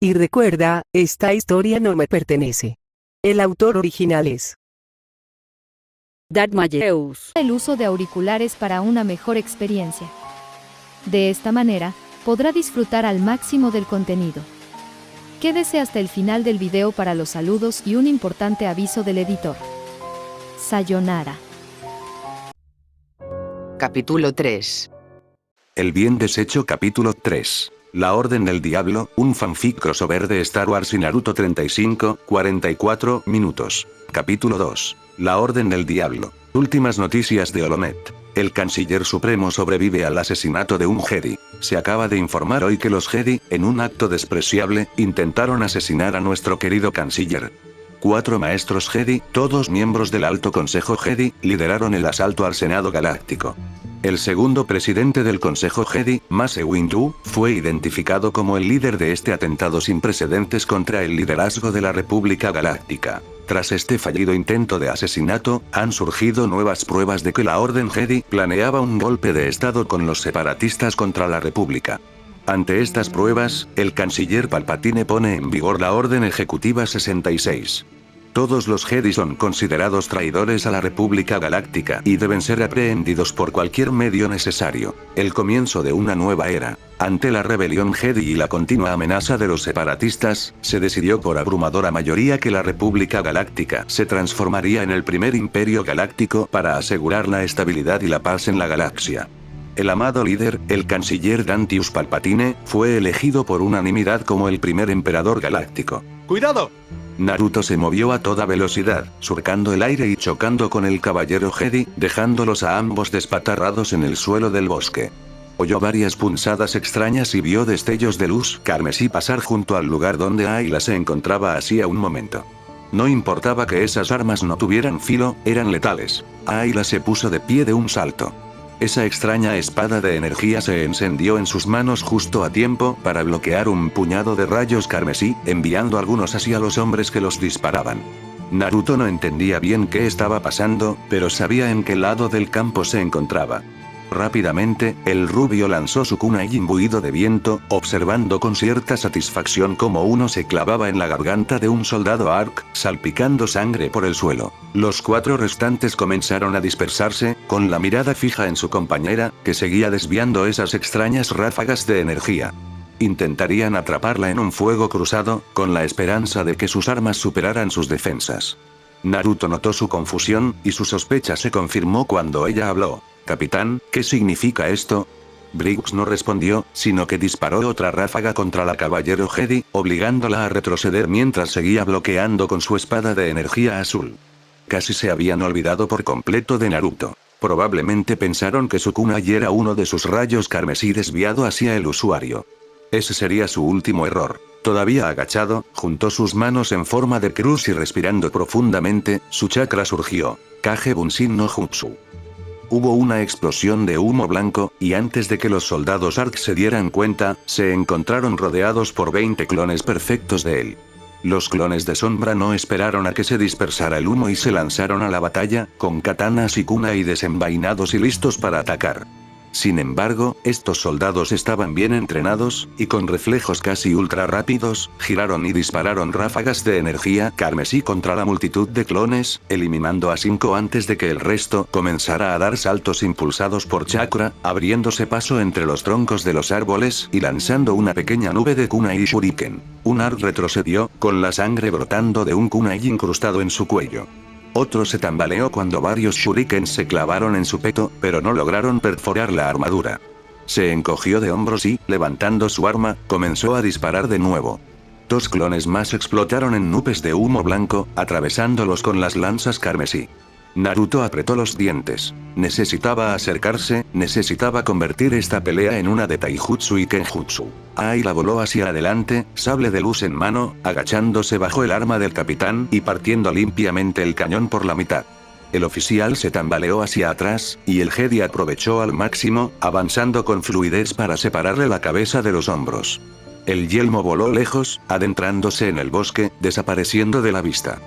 Y recuerda, esta historia no me pertenece. El autor original es Darth Malleus. El uso de auriculares para una mejor experiencia. De esta manera, podrá disfrutar al máximo del contenido. Quédese hasta el final del video para los saludos y un importante aviso del editor. Sayonara. Capítulo 3. El bien deshecho capítulo 3. La Orden del Diablo, un fanfic crossover de Star Wars y Naruto 35, 44 minutos. Capítulo 2. La Orden del Diablo. Últimas noticias de Olomet. El Canciller Supremo sobrevive al asesinato de un Jedi. Se acaba de informar hoy que los Jedi, en un acto despreciable, intentaron asesinar a nuestro querido Canciller. 4 maestros Jedi, todos miembros del Alto Consejo Jedi, lideraron el asalto al Senado Galáctico. El segundo presidente del Consejo Jedi, Mace Windu, fue identificado como el líder de este atentado sin precedentes contra el liderazgo de la República Galáctica. Tras este fallido intento de asesinato, han surgido nuevas pruebas de que la Orden Jedi planeaba un golpe de estado con los separatistas contra la República. Ante estas pruebas, el canciller Palpatine pone en vigor la Orden Ejecutiva 66. Todos los Jedi son considerados traidores a la República Galáctica y deben ser aprehendidos por cualquier medio necesario. El comienzo de una nueva era. Ante la rebelión Jedi y la continua amenaza de los separatistas, se decidió por abrumadora mayoría que la República Galáctica se transformaría en el primer imperio galáctico para asegurar la estabilidad y la paz en la galaxia. El amado líder, el canciller Dantius Palpatine, fue elegido por unanimidad como el primer emperador galáctico. ¡Cuidado! Naruto se movió a toda velocidad, surcando el aire y chocando con el caballero Jedi, dejándolos a ambos despatarrados en el suelo del bosque. Oyó varias punzadas extrañas y vio destellos de luz carmesí pasar junto al lugar donde Ayla se encontraba hacía un momento. No importaba que esas armas no tuvieran filo, eran letales. Ayla se puso de pie de un salto. Esa extraña espada de energía se encendió en sus manos justo a tiempo para bloquear un puñado de rayos carmesí, enviando algunos hacia los hombres que los disparaban. Naruto no entendía bien qué estaba pasando, pero sabía en qué lado del campo se encontraba. Rápidamente, el rubio lanzó su kunai imbuido de viento, observando con cierta satisfacción cómo uno se clavaba en la garganta de un soldado ARC, salpicando sangre por el suelo. Los 4 restantes comenzaron a dispersarse, con la mirada fija en su compañera, que seguía desviando esas extrañas ráfagas de energía. Intentarían atraparla en un fuego cruzado, con la esperanza de que sus armas superaran sus defensas. Naruto notó su confusión, y su sospecha se confirmó cuando ella habló. «Capitán, ¿qué significa esto?» Briggs no respondió, sino que disparó otra ráfaga contra la caballero Jedi, obligándola a retroceder mientras seguía bloqueando con su espada de energía azul. Casi se habían olvidado por completo de Naruto. Probablemente pensaron que su kunai era uno de sus rayos carmesí desviado hacia el usuario. Ese sería su último error. Todavía agachado, juntó sus manos en forma de cruz y respirando profundamente, su chakra surgió. Kage Bunshin no Jutsu. Hubo una explosión de humo blanco, y antes de que los soldados ARC se dieran cuenta, se encontraron rodeados por 20 clones perfectos de él. Los clones de sombra no esperaron a que se dispersara el humo y se lanzaron a la batalla, con katanas y kunai desenvainados y listos para atacar. Sin embargo, estos soldados estaban bien entrenados, y con reflejos casi ultra rápidos, giraron y dispararon ráfagas de energía carmesí contra la multitud de clones, eliminando a 5 antes de que el resto comenzara a dar saltos impulsados por chakra, abriéndose paso entre los troncos de los árboles y lanzando una pequeña nube de kunai y shuriken. Un ARC retrocedió, con la sangre brotando de un kunai incrustado en su cuello. Otro se tambaleó cuando varios shurikens se clavaron en su peto, pero no lograron perforar la armadura. Se encogió de hombros y, levantando su arma, comenzó a disparar de nuevo. 2 clones más explotaron en nubes de humo blanco, atravesándolos con las lanzas carmesí. Naruto apretó los dientes. Necesitaba acercarse, necesitaba convertir esta pelea en una de taijutsu y kenjutsu. Ayla voló hacia adelante, sable de luz en mano, agachándose bajo el arma del capitán y partiendo limpiamente el cañón por la mitad. El oficial se tambaleó hacia atrás, y el Jedi aprovechó al máximo, avanzando con fluidez para separarle la cabeza de los hombros. El yelmo voló lejos, adentrándose en el bosque, desapareciendo de la vista.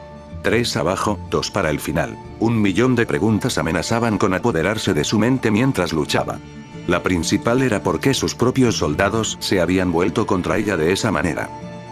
3 abajo, 2 para el final. 1.000.000 de preguntas amenazaban con apoderarse de su mente mientras luchaba. La principal era por qué sus propios soldados se habían vuelto contra ella de esa manera.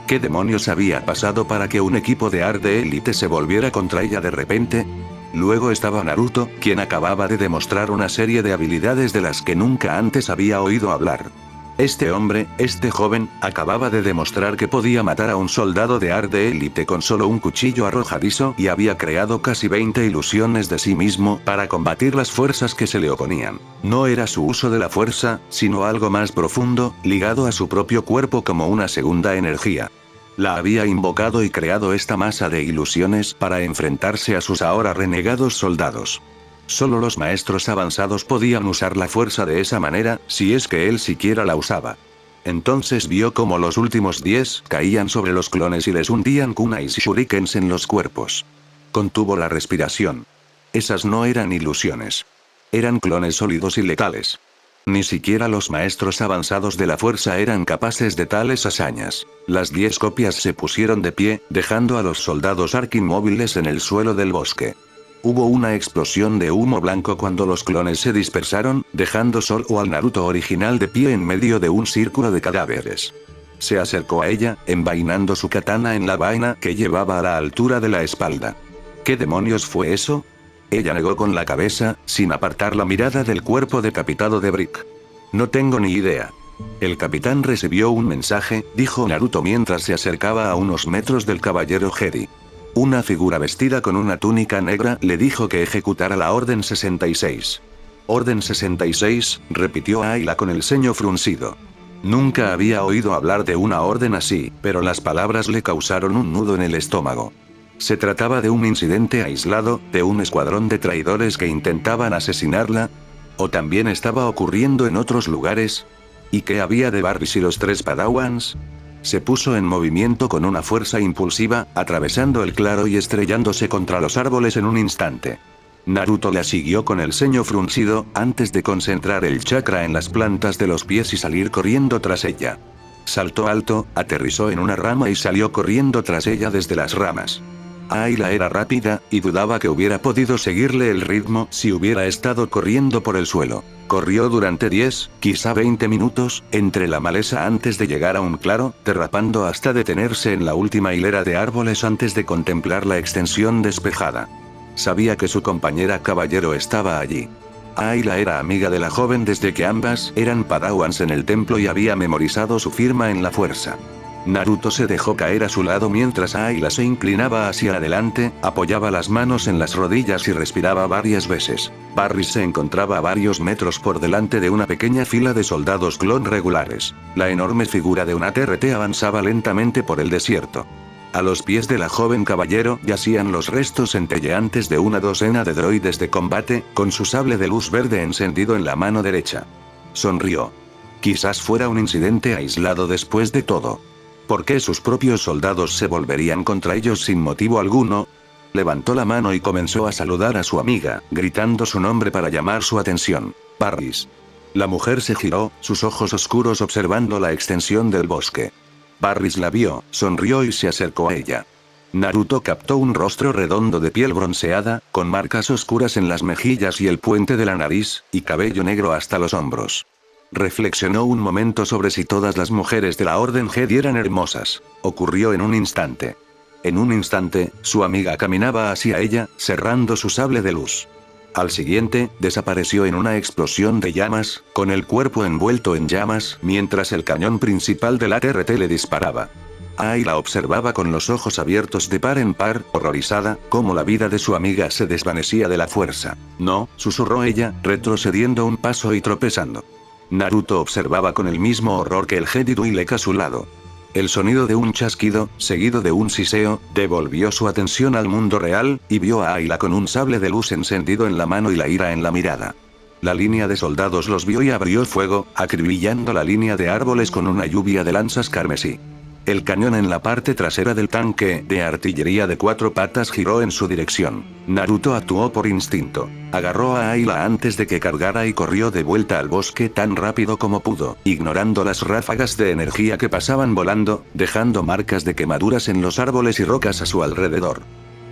¿Qué demonios había pasado para que un equipo de Art de élite se volviera contra ella de repente? Luego estaba Naruto, quien acababa de demostrar una serie de habilidades de las que nunca antes había oído hablar. Este hombre, este joven, acababa de demostrar que podía matar a un soldado de Art de élite con solo un cuchillo arrojadizo y había creado casi 20 ilusiones de sí mismo para combatir las fuerzas que se le oponían. No era su uso de la fuerza, sino algo más profundo, ligado a su propio cuerpo como una segunda energía. La había invocado y creado esta masa de ilusiones para enfrentarse a sus ahora renegados soldados. Solo los maestros avanzados podían usar la fuerza de esa manera, si es que él siquiera la usaba. Entonces vio como los últimos 10 caían sobre los clones y les hundían kunais y shurikens en los cuerpos. Contuvo la respiración. Esas no eran ilusiones. Eran clones sólidos y letales. Ni siquiera los maestros avanzados de la fuerza eran capaces de tales hazañas. Las 10 copias se pusieron de pie, dejando a los soldados Ark inmóviles en el suelo del bosque. Hubo una explosión de humo blanco cuando los clones se dispersaron, dejando solo al Naruto original de pie en medio de un círculo de cadáveres. Se acercó a ella, envainando su katana en la vaina que llevaba a la altura de la espalda. ¿Qué demonios fue eso? Ella negó con la cabeza, sin apartar la mirada del cuerpo decapitado de Brick. No tengo ni idea. El capitán recibió un mensaje, dijo Naruto mientras se acercaba a unos metros del caballero Jedi. Una figura vestida con una túnica negra le dijo que ejecutara la Orden 66. Orden 66, repitió Ayla con el ceño fruncido. Nunca había oído hablar de una orden así, pero las palabras le causaron un nudo en el estómago. ¿Se trataba de un incidente aislado, de un escuadrón de traidores que intentaban asesinarla? ¿O también estaba ocurriendo en otros lugares? ¿Y qué había de Barris y los 3 Padawans? Se puso en movimiento con una fuerza impulsiva, atravesando el claro y estrellándose contra los árboles en un instante. Naruto la siguió con el ceño fruncido, antes de concentrar el chakra en las plantas de los pies y salir corriendo tras ella. Saltó alto, aterrizó en una rama y salió corriendo tras ella desde las ramas. Ayla era rápida, y dudaba que hubiera podido seguirle el ritmo si hubiera estado corriendo por el suelo. Corrió durante 10, quizá 20 minutos, entre la maleza antes de llegar a un claro, derrapando hasta detenerse en la última hilera de árboles antes de contemplar la extensión despejada. Sabía que su compañera caballero estaba allí. Ayla era amiga de la joven desde que ambas eran padawans en el templo y había memorizado su firma en la fuerza. Naruto se dejó caer a su lado mientras Ayla se inclinaba hacia adelante, apoyaba las manos en las rodillas y respiraba varias veces. Barris se encontraba a varios metros por delante de una pequeña fila de soldados clon regulares. La enorme figura de una TRT avanzaba lentamente por el desierto. A los pies de la joven caballero yacían los restos centelleantes de una docena de droides de combate, con su sable de luz verde encendido en la mano derecha. Sonrió. Quizás fuera un incidente aislado después de todo. ¿Por qué sus propios soldados se volverían contra ellos sin motivo alguno? Levantó la mano y comenzó a saludar a su amiga, gritando su nombre para llamar su atención. Barris. La mujer se giró, sus ojos oscuros observando la extensión del bosque. Barris la vio, sonrió y se acercó a ella. Naruto captó un rostro redondo de piel bronceada, con marcas oscuras en las mejillas y el puente de la nariz, y cabello negro hasta los hombros. Reflexionó un momento sobre si todas las mujeres de la Orden Jedi eran hermosas. Ocurrió en un instante. En un instante, su amiga caminaba hacia ella, cerrando su sable de luz. Al siguiente, desapareció en una explosión de llamas, con el cuerpo envuelto en llamas, mientras el cañón principal de la TRT le disparaba. Ayla observaba con los ojos abiertos de par en par, horrorizada, cómo la vida de su amiga se desvanecía de la fuerza. No, susurró ella, retrocediendo un paso y tropezando. Naruto observaba con el mismo horror que el Jedi Twi'lek a su lado. El sonido de un chasquido, seguido de un siseo, devolvió su atención al mundo real, y vio a Ayla con un sable de luz encendido en la mano y la ira en la mirada. La línea de soldados los vio y abrió fuego, acribillando la línea de árboles con una lluvia de lanzas carmesí. El cañón en la parte trasera del tanque de artillería de 4 patas giró en su dirección. Naruto actuó por instinto. Agarró a Ayla antes de que cargara y corrió de vuelta al bosque tan rápido como pudo, ignorando las ráfagas de energía que pasaban volando, dejando marcas de quemaduras en los árboles y rocas a su alrededor.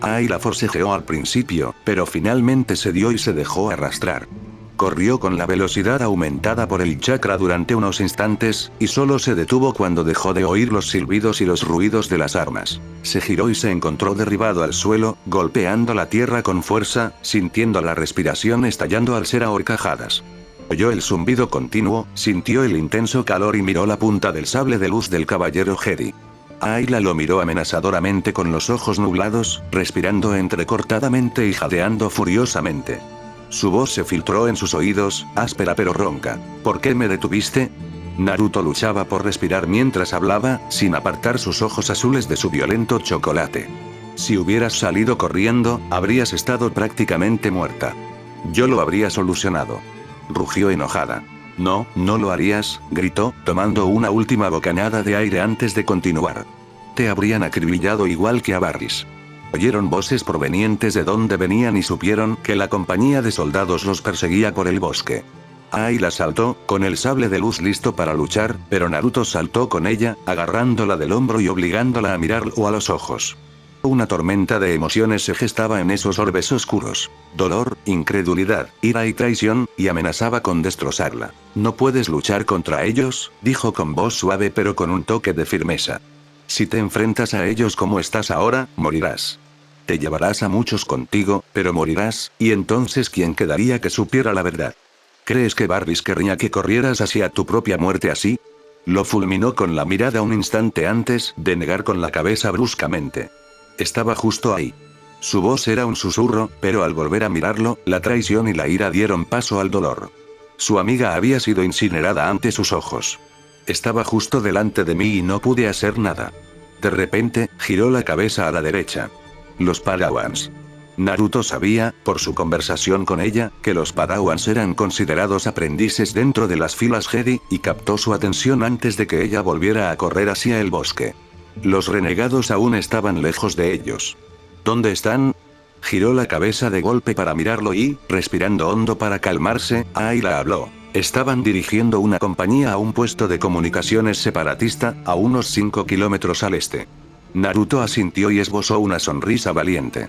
Ayla forcejeó al principio, pero finalmente cedió y se dejó arrastrar. Corrió con la velocidad aumentada por el chakra durante unos instantes, y solo se detuvo cuando dejó de oír los silbidos y los ruidos de las armas. Se giró y se encontró derribado al suelo, golpeando la tierra con fuerza, sintiendo la respiración estallando al ser a horcajadas. Oyó el zumbido continuo, sintió el intenso calor y miró la punta del sable de luz del caballero Jedi. Ayla lo miró amenazadoramente con los ojos nublados, respirando entrecortadamente y jadeando furiosamente. Su voz se filtró en sus oídos, áspera pero ronca. ¿Por qué me detuviste? Naruto luchaba por respirar mientras hablaba, sin apartar sus ojos azules de su violento chocolate. Si hubieras salido corriendo, habrías estado prácticamente muerta. Yo lo habría solucionado. Rugió enojada. No, no lo harías, gritó, tomando una última bocanada de aire antes de continuar. Te habrían acribillado igual que a Barris. Oyeron voces provenientes de donde venían y supieron que la compañía de soldados los perseguía por el bosque. Ayla saltó, con el sable de luz listo para luchar, pero Naruto saltó con ella, agarrándola del hombro y obligándola a mirarlo a los ojos. Una tormenta de emociones se gestaba en esos orbes oscuros. Dolor, incredulidad, ira y traición, y amenazaba con destrozarla. No puedes luchar contra ellos, dijo con voz suave pero con un toque de firmeza. Si te enfrentas a ellos como estás ahora, morirás. Te llevarás a muchos contigo, pero morirás, y entonces ¿quién quedaría que supiera la verdad? ¿Crees que Barris querría que corrieras hacia tu propia muerte así? Lo fulminó con la mirada un instante antes de negar con la cabeza bruscamente. Estaba justo ahí. Su voz era un susurro, pero al volver a mirarlo, la traición y la ira dieron paso al dolor. Su amiga había sido incinerada ante sus ojos. Estaba justo delante de mí y no pude hacer nada. De repente, giró la cabeza a la derecha. Los Padawans. Naruto sabía, por su conversación con ella, que los Padawans eran considerados aprendices dentro de las filas Jedi, y captó su atención antes de que ella volviera a correr hacia el bosque. Los renegados aún estaban lejos de ellos. ¿Dónde están? Giró la cabeza de golpe para mirarlo y, respirando hondo para calmarse, Ayla habló. Estaban dirigiendo una compañía a un puesto de comunicaciones separatista, a unos 5 kilómetros al este. Naruto asintió y esbozó una sonrisa valiente.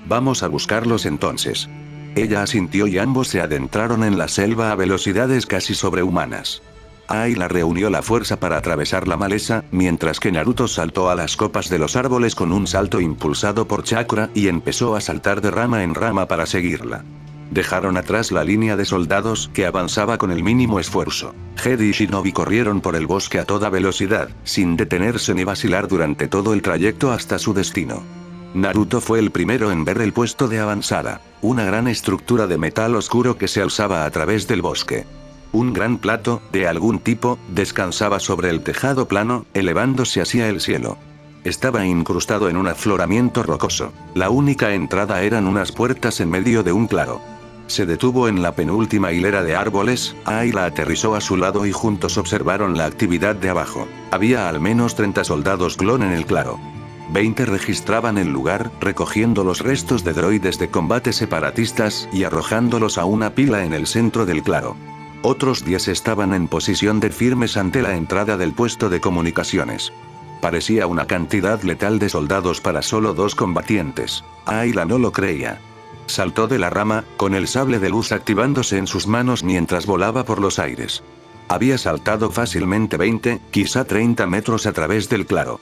Vamos a buscarlos entonces. Ella asintió y ambos se adentraron en la selva a velocidades casi sobrehumanas. Ayla reunió la fuerza para atravesar la maleza, mientras que Naruto saltó a las copas de los árboles con un salto impulsado por chakra y empezó a saltar de rama en rama para seguirla. Dejaron atrás la línea de soldados que avanzaba con el mínimo esfuerzo. Jedi y Shinobi corrieron por el bosque a toda velocidad, sin detenerse ni vacilar durante todo el trayecto hasta su destino. Naruto fue el primero en ver el puesto de avanzada, una gran estructura de metal oscuro que se alzaba a través del bosque. Un gran plato, de algún tipo, descansaba sobre el tejado plano, elevándose hacia el cielo. Estaba incrustado en un afloramiento rocoso. La única entrada eran unas puertas en medio de un claro. Se detuvo en la penúltima hilera de árboles, Ayla aterrizó a su lado y juntos observaron la actividad de abajo. Había al menos 30 soldados clon en el claro. 20 registraban el lugar, recogiendo los restos de droides de combate separatistas y arrojándolos a una pila en el centro del claro. Otros 10 estaban en posición de firmes ante la entrada del puesto de comunicaciones. Parecía una cantidad letal de soldados para solo 2 combatientes. Ayla no lo creía. Saltó de la rama, con el sable de luz activándose en sus manos mientras volaba por los aires. Había saltado fácilmente 20, quizá 30 metros a través del claro.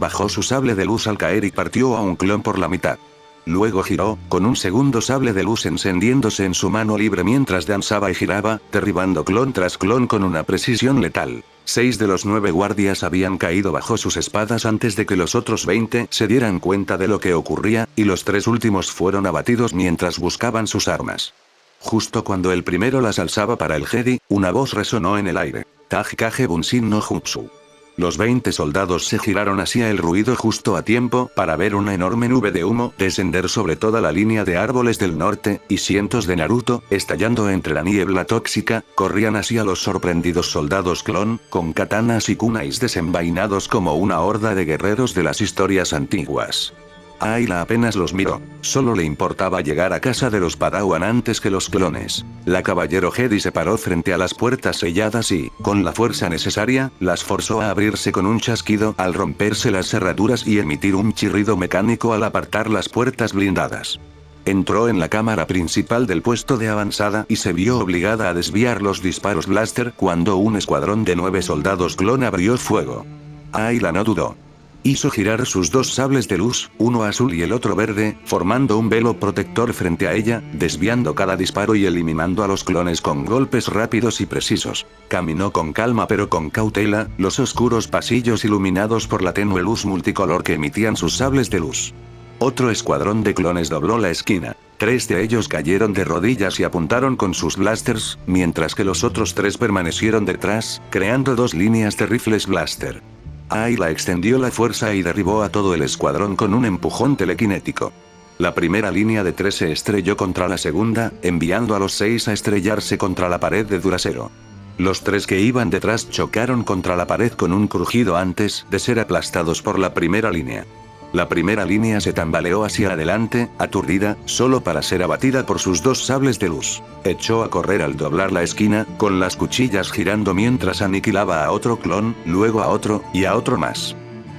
Bajó su sable de luz al caer y partió a un clon por la mitad. Luego giró, con un segundo sable de luz encendiéndose en su mano libre mientras danzaba y giraba, derribando clon tras clon con una precisión letal. 6 de los 9 guardias habían caído bajo sus espadas antes de que los otros 20 se dieran cuenta de lo que ocurría, y los 3 últimos fueron abatidos mientras buscaban sus armas. Justo cuando el primero las alzaba para el Jedi, una voz resonó en el aire. Tajikage Bunshin no Jutsu. Los 20 soldados se giraron hacia el ruido justo a tiempo para ver una enorme nube de humo descender sobre toda la línea de árboles del norte, y cientos de Naruto, estallando entre la niebla tóxica, corrían hacia los sorprendidos soldados clon, con katanas y kunais desenvainados como una horda de guerreros de las historias antiguas. Ayla apenas los miró. Solo le importaba llegar a casa de los Padawan antes que los clones. La caballero Jedi se paró frente a las puertas selladas y, con la fuerza necesaria, las forzó a abrirse con un chasquido al romperse las cerraduras y emitir un chirrido mecánico al apartar las puertas blindadas. Entró en la cámara principal del puesto de avanzada y se vio obligada a desviar los disparos blaster cuando un escuadrón de 9 soldados clon abrió fuego. Ayla no dudó. Hizo girar sus dos sables de luz, uno azul y el otro verde, formando un velo protector frente a ella, desviando cada disparo y eliminando a los clones con golpes rápidos y precisos. Caminó con calma pero con cautela, los oscuros pasillos iluminados por la tenue luz multicolor que emitían sus sables de luz. Otro escuadrón de clones dobló la esquina. 3 de ellos cayeron de rodillas y apuntaron con sus blasters, mientras que los otros 3 permanecieron detrás, creando 2 líneas de rifles blaster. Ayla extendió la fuerza y derribó a todo el escuadrón con un empujón telequinético. La primera línea de 3 se estrelló contra la segunda, enviando a los 6 a estrellarse contra la pared de Duracero. Los 3 que iban detrás chocaron contra la pared con un crujido antes de ser aplastados por la primera línea. La primera línea se tambaleó hacia adelante, aturdida, solo para ser abatida por sus 2 sables de luz. Echó a correr al doblar la esquina, con las cuchillas girando mientras aniquilaba a otro clon, luego a otro, y a otro más.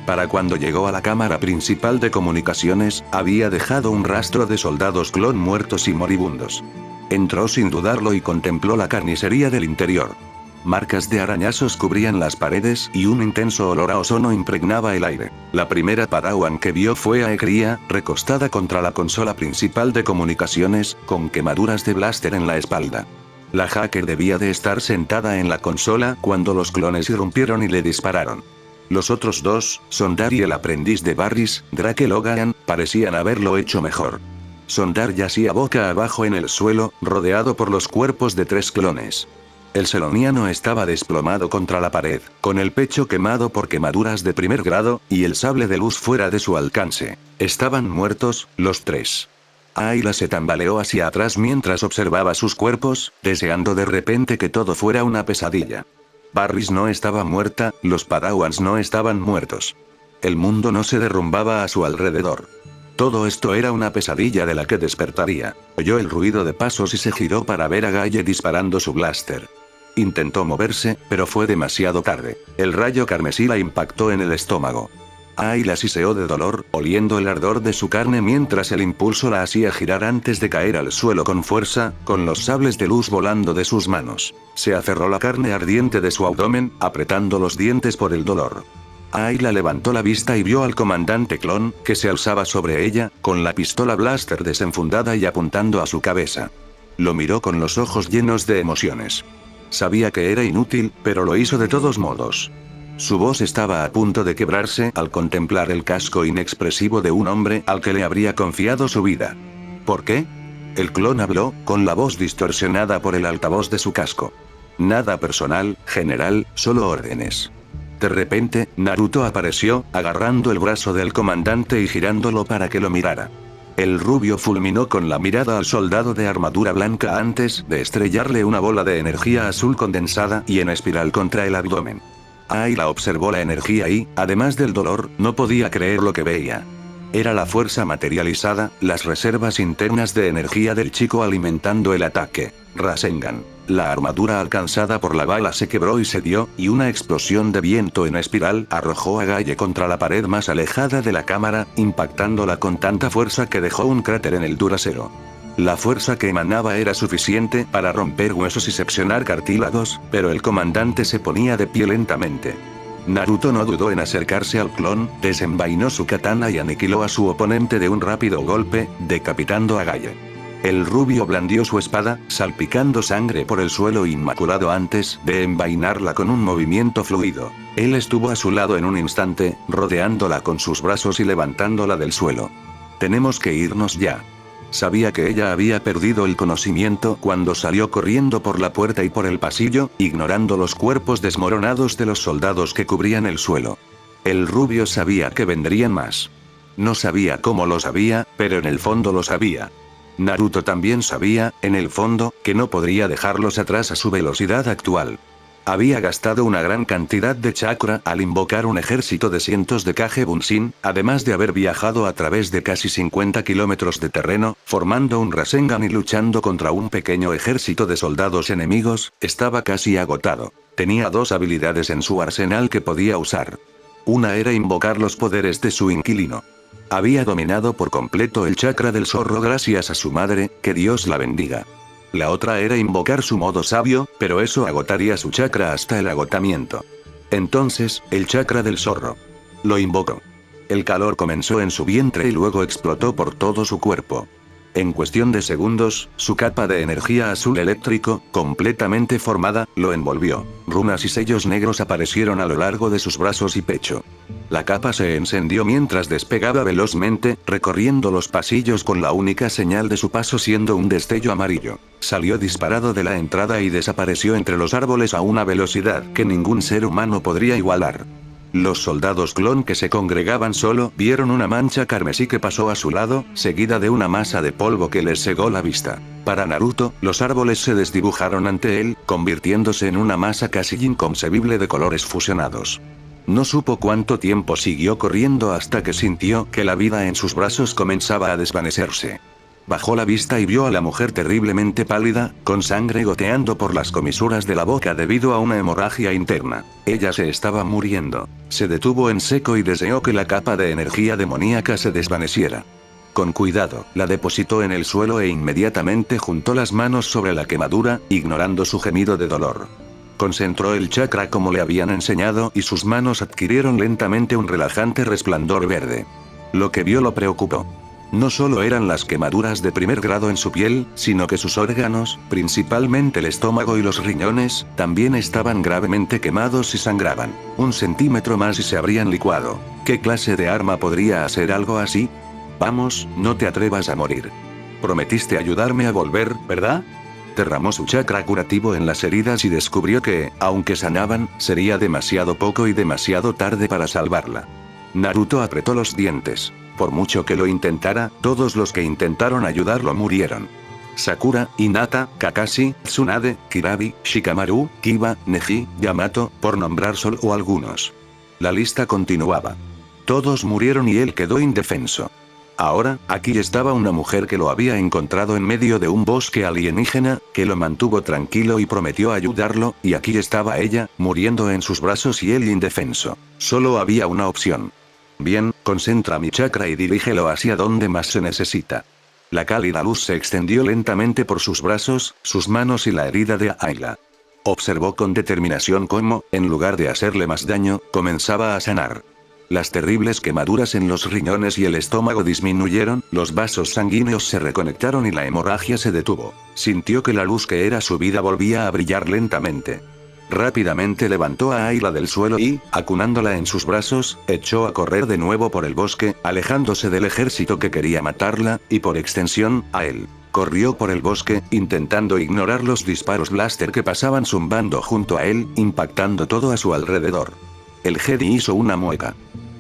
Para cuando llegó a la cámara principal de comunicaciones, había dejado un rastro de soldados clon muertos y moribundos. Entró sin dudarlo y contempló la carnicería del interior. Marcas de arañazos cubrían las paredes y un intenso olor a ozono impregnaba el aire. La primera Padawan que vio fue a Ekria, recostada contra la consola principal de comunicaciones, con quemaduras de blaster en la espalda. La hacker debía de estar sentada en la consola cuando los clones irrumpieron y le dispararon. Los otros 2, Sondar y el aprendiz de Barris, Drake Logan, parecían haberlo hecho mejor. Sondar yacía boca abajo en el suelo, rodeado por los cuerpos de 3 clones. El seloniano estaba desplomado contra la pared, con el pecho quemado por quemaduras de primer grado, y el sable de luz fuera de su alcance. Estaban muertos, los 3. Ayla se tambaleó hacia atrás mientras observaba sus cuerpos, deseando de repente que todo fuera una pesadilla. Barris no estaba muerta, los Padawans no estaban muertos. El mundo no se derrumbaba a su alrededor. Todo esto era una pesadilla de la que despertaría. Oyó el ruido de pasos y se giró para ver a Galle disparando su blaster. Intentó moverse, pero fue demasiado tarde. El rayo carmesí la impactó en el estómago. Ayla siseó de dolor, oliendo el ardor de su carne mientras el impulso la hacía girar antes de caer al suelo con fuerza, con los sables de luz volando de sus manos. Se aferró la carne ardiente de su abdomen, apretando los dientes por el dolor. Ayla levantó la vista y vio al comandante clon, que se alzaba sobre ella, con la pistola blaster desenfundada y apuntando a su cabeza. Lo miró con los ojos llenos de emociones. Sabía que era inútil, pero lo hizo de todos modos. Su voz estaba a punto de quebrarse al contemplar el casco inexpresivo de un hombre al que le habría confiado su vida. ¿Por qué? El clon habló, con la voz distorsionada por el altavoz de su casco. Nada personal, general, solo órdenes. De repente, Naruto apareció, agarrando el brazo del comandante y girándolo para que lo mirara. El rubio fulminó con la mirada al soldado de armadura blanca antes de estrellarle una bola de energía azul condensada y en espiral contra el abdomen. Ayla observó la energía y, además del dolor, no podía creer lo que veía. Era la fuerza materializada, las reservas internas de energía del chico alimentando el ataque. Rasengan. La armadura alcanzada por la bala se quebró y se dio, y una explosión de viento en espiral arrojó a Galle contra la pared más alejada de la cámara, impactándola con tanta fuerza que dejó un cráter en el Duracero. La fuerza que emanaba era suficiente para romper huesos y seccionar cartílagos, pero el comandante se ponía de pie lentamente. Naruto no dudó en acercarse al clon, desenvainó su katana y aniquiló a su oponente de un rápido golpe, decapitando a Galle. El rubio blandió su espada, salpicando sangre por el suelo inmaculado antes de envainarla con un movimiento fluido. Él estuvo a su lado en un instante, rodeándola con sus brazos y levantándola del suelo. Tenemos que irnos ya. Sabía que ella había perdido el conocimiento cuando salió corriendo por la puerta y por el pasillo, ignorando los cuerpos desmoronados de los soldados que cubrían el suelo. El rubio sabía que vendrían más. No sabía cómo lo sabía, pero en el fondo lo sabía. Naruto también sabía, en el fondo, que no podría dejarlos atrás a su velocidad actual. Había gastado una gran cantidad de chakra al invocar un ejército de cientos de Kage Bunshin, además de haber viajado a través de casi 50 kilómetros de terreno, formando un Rasengan y luchando contra un pequeño ejército de soldados enemigos, estaba casi agotado. Tenía 2 habilidades en su arsenal que podía usar. Una era invocar los poderes de su inquilino. Había dominado por completo el chakra del zorro gracias a su madre, que Dios la bendiga. La otra era invocar su modo sabio, pero eso agotaría su chakra hasta el agotamiento. Entonces, el chakra del zorro. Lo invocó. El calor comenzó en su vientre y luego explotó por todo su cuerpo. En cuestión de segundos, su capa de energía azul eléctrico, completamente formada, lo envolvió. Runas y sellos negros aparecieron a lo largo de sus brazos y pecho. La capa se encendió mientras despegaba velozmente, recorriendo los pasillos con la única señal de su paso siendo un destello amarillo. Salió disparado de la entrada y desapareció entre los árboles a una velocidad que ningún ser humano podría igualar. Los soldados clon que se congregaban solo vieron una mancha carmesí que pasó a su lado, seguida de una masa de polvo que les cegó la vista. Para Naruto, los árboles se desdibujaron ante él, convirtiéndose en una masa casi inconcebible de colores fusionados. No supo cuánto tiempo siguió corriendo hasta que sintió que la vida en sus brazos comenzaba a desvanecerse. Bajó la vista y vio a la mujer terriblemente pálida, con sangre goteando por las comisuras de la boca debido a una hemorragia interna. Ella se estaba muriendo. Se detuvo en seco y deseó que la capa de energía demoníaca se desvaneciera. Con cuidado, la depositó en el suelo e inmediatamente juntó las manos sobre la quemadura, ignorando su gemido de dolor. Concentró el chakra como le habían enseñado y sus manos adquirieron lentamente un relajante resplandor verde. Lo que vio lo preocupó. No solo eran las quemaduras de primer grado en su piel, sino que sus órganos, principalmente el estómago y los riñones, también estaban gravemente quemados y sangraban. 1 centímetro más y se habrían licuado. ¿Qué clase de arma podría hacer algo así? Vamos, no te atrevas a morir. Prometiste ayudarme a volver, ¿verdad? Derramó su chakra curativo en las heridas y descubrió que, aunque sanaban, sería demasiado poco y demasiado tarde para salvarla. Naruto apretó los dientes. Por mucho que lo intentara, todos los que intentaron ayudarlo murieron. Sakura, Hinata, Kakashi, Tsunade, Kirabi, Shikamaru, Kiba, Neji, Yamato, por nombrar solo algunos. La lista continuaba. Todos murieron y él quedó indefenso. Ahora, aquí estaba una mujer que lo había encontrado en medio de un bosque alienígena, que lo mantuvo tranquilo y prometió ayudarlo, y aquí estaba ella, muriendo en sus brazos y él indefenso. Solo había una opción. Bien, concentra mi chakra y dirígelo hacia donde más se necesita. La cálida luz se extendió lentamente por sus brazos, sus manos y la herida de Ayla. Observó con determinación cómo, en lugar de hacerle más daño, comenzaba a sanar. Las terribles quemaduras en los riñones y el estómago disminuyeron, los vasos sanguíneos se reconectaron y la hemorragia se detuvo. Sintió que la luz que era su vida volvía a brillar lentamente. Rápidamente levantó a Ayla del suelo y, acunándola en sus brazos, echó a correr de nuevo por el bosque, alejándose del ejército que quería matarla, y por extensión, a él. Corrió por el bosque, intentando ignorar los disparos blaster que pasaban zumbando junto a él, impactando todo a su alrededor. El Jedi hizo una mueca.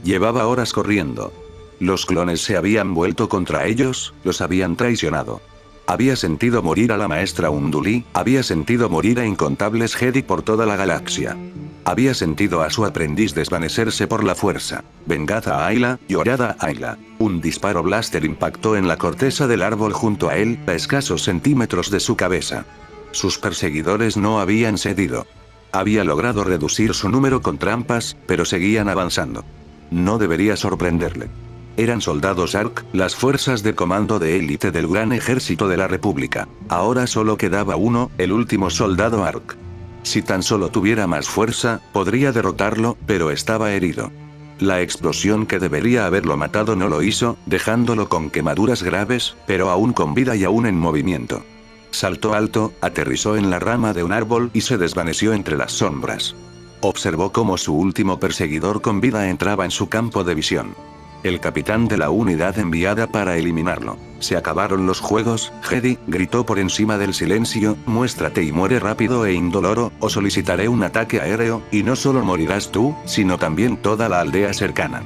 Llevaba horas corriendo. Los clones se habían vuelto contra ellos, los habían traicionado. Había sentido morir a la maestra Unduli, había sentido morir a incontables Jedi por toda la galaxia. Había sentido a su aprendiz desvanecerse por la fuerza. Vengad a Ayla, llorad a Ayla. Un disparo blaster impactó en la corteza del árbol junto a él, a escasos centímetros de su cabeza. Sus perseguidores no habían cedido. Había logrado reducir su número con trampas, pero seguían avanzando. No debería sorprenderle. Eran soldados ARC, las fuerzas de comando de élite del gran ejército de la República. Ahora solo quedaba uno, el último soldado ARC. Si tan solo tuviera más fuerza, podría derrotarlo, pero estaba herido. La explosión que debería haberlo matado no lo hizo, dejándolo con quemaduras graves, pero aún con vida y aún en movimiento. Saltó alto, aterrizó en la rama de un árbol y se desvaneció entre las sombras. Observó cómo su último perseguidor con vida entraba en su campo de visión. El capitán de la unidad enviada para eliminarlo. Se acabaron los juegos, Jedi, gritó por encima del silencio, muéstrate y muere rápido e indoloro, o solicitaré un ataque aéreo, y no solo morirás tú, sino también toda la aldea cercana.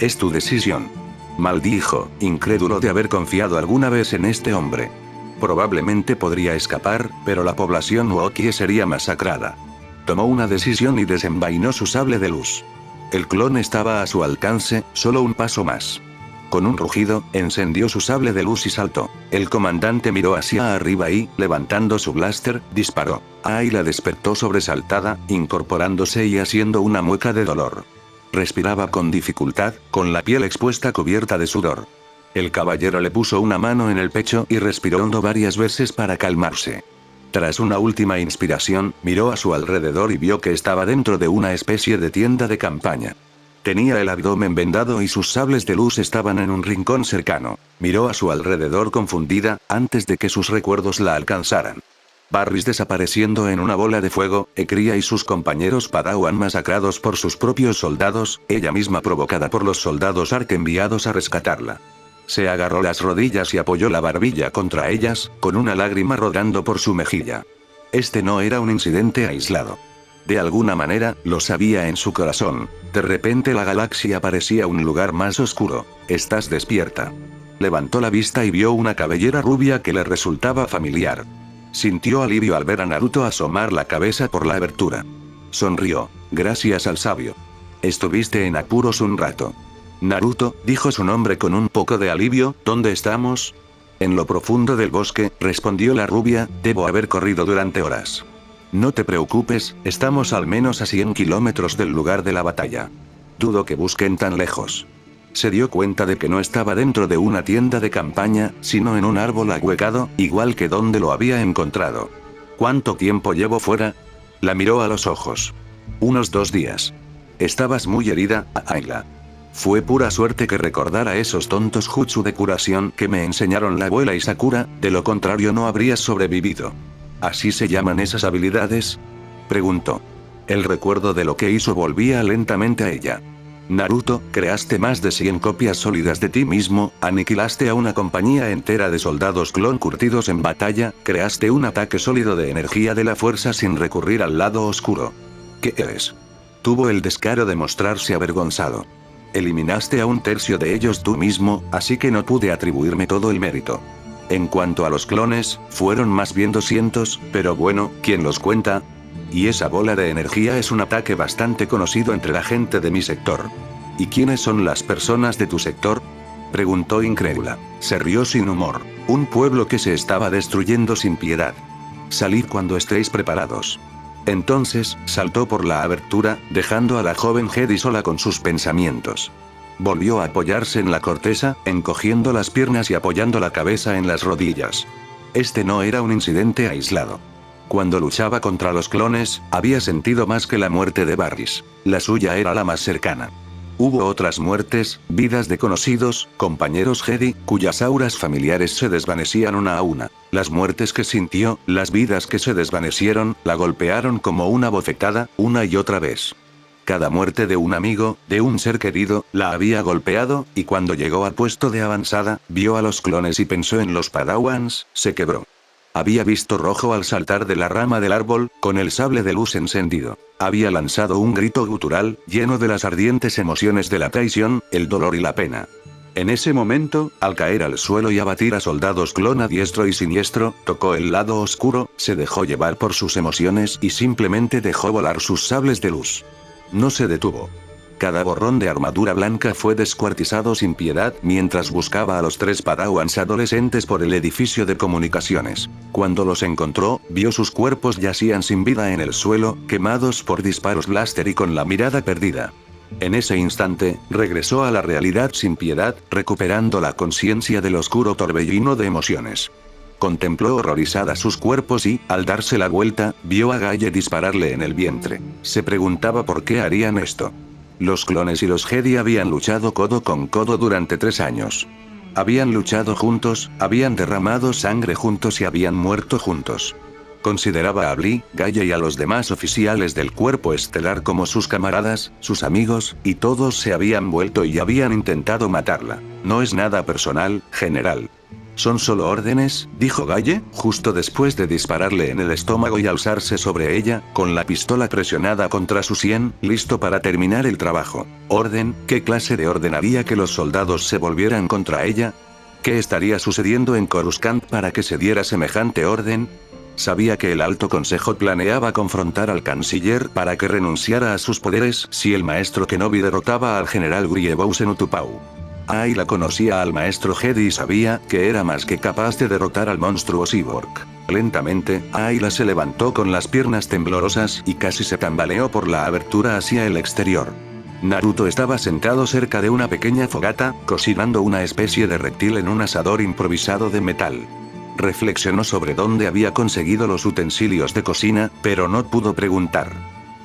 Es tu decisión. Maldijo, incrédulo de haber confiado alguna vez en este hombre. Probablemente podría escapar, pero la población Wookiee sería masacrada. Tomó una decisión y desenvainó su sable de luz. El clon estaba a su alcance, solo un paso más. Con un rugido, encendió su sable de luz y saltó. El comandante miró hacia arriba y, levantando su blaster, disparó. Ayla despertó sobresaltada, incorporándose y haciendo una mueca de dolor. Respiraba con dificultad, con la piel expuesta cubierta de sudor. El caballero le puso una mano en el pecho y respiró hondo varias veces para calmarse. Tras una última inspiración, miró a su alrededor y vio que estaba dentro de una especie de tienda de campaña. Tenía el abdomen vendado y sus sables de luz estaban en un rincón cercano. Miró a su alrededor confundida, antes de que sus recuerdos la alcanzaran. Barris desapareciendo en una bola de fuego, Ekria y sus compañeros Padawan masacrados por sus propios soldados, ella misma provocada por los soldados Ark enviados a rescatarla. Se agarró las rodillas y apoyó la barbilla contra ellas, con una lágrima rodando por su mejilla. Este no era un incidente aislado. De alguna manera, lo sabía en su corazón. De repente la galaxia parecía un lugar más oscuro. «Estás despierta». Levantó la vista y vio una cabellera rubia que le resultaba familiar. Sintió alivio al ver a Naruto asomar la cabeza por la abertura. Sonrió. «Gracias al sabio. Estuviste en apuros un rato». «Naruto», dijo su nombre con un poco de alivio, «¿dónde estamos?» «En lo profundo del bosque», respondió la rubia, «debo haber corrido durante horas». «No te preocupes, estamos al menos a 100 kilómetros del lugar de la batalla. Dudo que busquen tan lejos». Se dio cuenta de que no estaba dentro de una tienda de campaña, sino en un árbol ahuecado, igual que donde lo había encontrado. «¿Cuánto tiempo llevo fuera?» La miró a los ojos. «Unos 2 días». «Estabas muy herida, Ayla». «Fue pura suerte que recordara esos tontos jutsu de curación que me enseñaron la abuela y Sakura, de lo contrario no habrías sobrevivido». «¿Así se llaman esas habilidades?», preguntó. El recuerdo de lo que hizo volvía lentamente a ella. «Naruto, creaste más de 100 copias sólidas de ti mismo, aniquilaste a una compañía entera de soldados clon curtidos en batalla, creaste un ataque sólido de energía de la fuerza sin recurrir al lado oscuro. ¿Qué eres?». Tuvo el descaro de mostrarse avergonzado. «Eliminaste a 1/3 de ellos tú mismo, así que no pude atribuirme todo el mérito. En cuanto a los clones, fueron más bien 200, pero bueno, ¿quién los cuenta? Y esa bola de energía es un ataque bastante conocido entre la gente de mi sector». «¿Y quiénes son las personas de tu sector?», preguntó incrédula. Se rió sin humor. «Un pueblo que se estaba destruyendo sin piedad. Salid cuando estéis preparados». Entonces, saltó por la abertura, dejando a la joven Jedi sola con sus pensamientos. Volvió a apoyarse en la corteza, encogiendo las piernas y apoyando la cabeza en las rodillas. Este no era un incidente aislado. Cuando luchaba contra los clones, había sentido más que la muerte de Barris. La suya era la más cercana. Hubo otras muertes, vidas de conocidos, compañeros Jedi, cuyas auras familiares se desvanecían una a una. Las muertes que sintió, las vidas que se desvanecieron, la golpearon como una bofetada, una y otra vez. Cada muerte de un amigo, de un ser querido, la había golpeado, y cuando llegó al puesto de avanzada, vio a los clones y pensó en los Padawans, se quebró. Había visto rojo al saltar de la rama del árbol, con el sable de luz encendido. Había lanzado un grito gutural, lleno de las ardientes emociones de la traición, el dolor y la pena. En ese momento, al caer al suelo y abatir a soldados clon a diestro y siniestro, tocó el lado oscuro, se dejó llevar por sus emociones y simplemente dejó volar sus sables de luz. No se detuvo. Cada borrón de armadura blanca fue descuartizado sin piedad mientras buscaba a los 3 Padawans adolescentes por el edificio de comunicaciones. Cuando los encontró, vio sus cuerpos yacían sin vida en el suelo, quemados por disparos láser y con la mirada perdida. En ese instante, regresó a la realidad sin piedad, recuperando la conciencia del oscuro torbellino de emociones. Contempló horrorizada sus cuerpos y, al darse la vuelta, vio a Galle dispararle en el vientre. Se preguntaba por qué harían esto. Los clones y los Jedi habían luchado codo con codo durante 3 años. Habían luchado juntos, habían derramado sangre juntos y habían muerto juntos. Consideraba a Blee, Galle y a los demás oficiales del cuerpo estelar como sus camaradas, sus amigos, y todos se habían vuelto y habían intentado matarla. «No es nada personal, general. Son solo órdenes», dijo Galle, justo después de dispararle en el estómago y alzarse sobre ella, con la pistola presionada contra su sien, listo para terminar el trabajo. ¿Orden? ¿Qué clase de orden haría que los soldados se volvieran contra ella? ¿Qué estaría sucediendo en Coruscant para que se diera semejante orden? Sabía que el Alto Consejo planeaba confrontar al canciller para que renunciara a sus poderes si el maestro Kenobi derrotaba al general Grievous en Utapau. Ayla conocía al maestro Jedi y sabía que era más que capaz de derrotar al monstruo cyborg. Lentamente, Ayla se levantó con las piernas temblorosas y casi se tambaleó por la abertura hacia el exterior. Naruto estaba sentado cerca de una pequeña fogata, cocinando una especie de reptil en un asador improvisado de metal. Reflexionó sobre dónde había conseguido los utensilios de cocina, pero no pudo preguntar.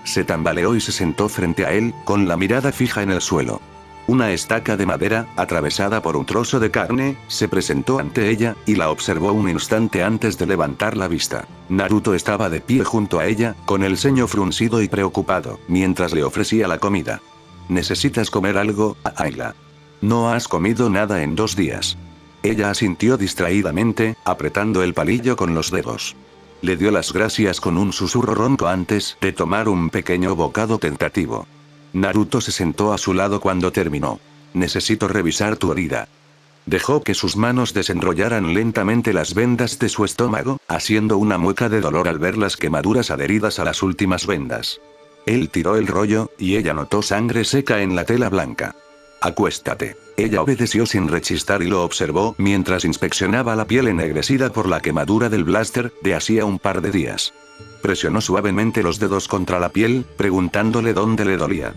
Se tambaleó y se sentó frente a él, con la mirada fija en el suelo. Una estaca de madera, atravesada por un trozo de carne, se presentó ante ella, y la observó un instante antes de levantar la vista. Naruto estaba de pie junto a ella, con el ceño fruncido y preocupado, mientras le ofrecía la comida. «¿Necesitas comer algo, Ayla? No has comido nada en 2 días». Ella asintió distraídamente, apretando el palillo con los dedos. Le dio las gracias con un susurro ronco antes de tomar un pequeño bocado tentativo. Naruto se sentó a su lado cuando terminó. «Necesito revisar tu herida». Dejó que sus manos desenrollaran lentamente las vendas de su estómago, haciendo una mueca de dolor al ver las quemaduras adheridas a las últimas vendas. Él tiró el rollo, y ella notó sangre seca en la tela blanca. «Acuéstate». Ella obedeció sin rechistar y lo observó mientras inspeccionaba la piel ennegrecida por la quemadura del blaster de hacía un par de días. Presionó suavemente los dedos contra la piel, preguntándole dónde le dolía.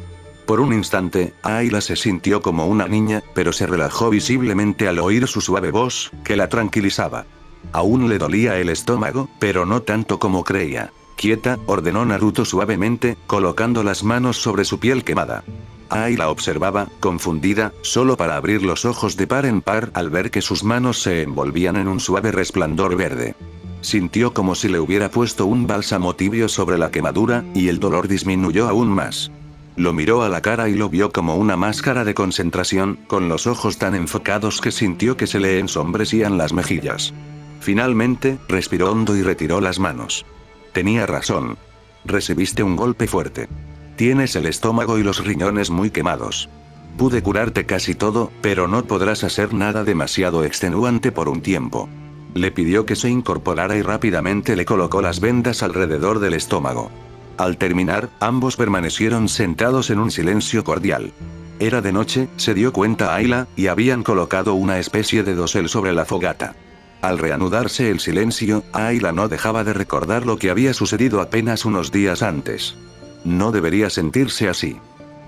Por un instante, Ayla se sintió como una niña, pero se relajó visiblemente al oír su suave voz, que la tranquilizaba. Aún le dolía el estómago, pero no tanto como creía. «Quieta», ordenó Naruto suavemente, colocando las manos sobre su piel quemada. Ayla observaba, confundida, solo para abrir los ojos de par en par al ver que sus manos se envolvían en un suave resplandor verde. Sintió como si le hubiera puesto un bálsamo tibio sobre la quemadura, y el dolor disminuyó aún más. Lo miró a la cara y lo vio como una máscara de concentración, con los ojos tan enfocados que sintió que se le ensombrecían las mejillas. Finalmente, respiró hondo y retiró las manos. Tenía razón. Recibiste un golpe fuerte. Tienes el estómago y los riñones muy quemados. Pude curarte casi todo, pero no podrás hacer nada demasiado extenuante por un tiempo. Le pidió que se incorporara y rápidamente le colocó las vendas alrededor del estómago. Al terminar, ambos permanecieron sentados en un silencio cordial. Era de noche, se dio cuenta Ayla, y habían colocado una especie de dosel sobre la fogata. Al reanudarse el silencio, Ayla no dejaba de recordar lo que había sucedido apenas unos días antes. No debería sentirse así.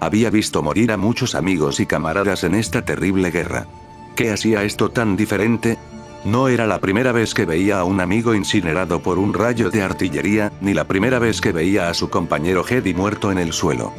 Había visto morir a muchos amigos y camaradas en esta terrible guerra. ¿Qué hacía esto tan diferente? No era la primera vez que veía a un amigo incinerado por un rayo de artillería, ni la primera vez que veía a su compañero Hedy muerto en el suelo.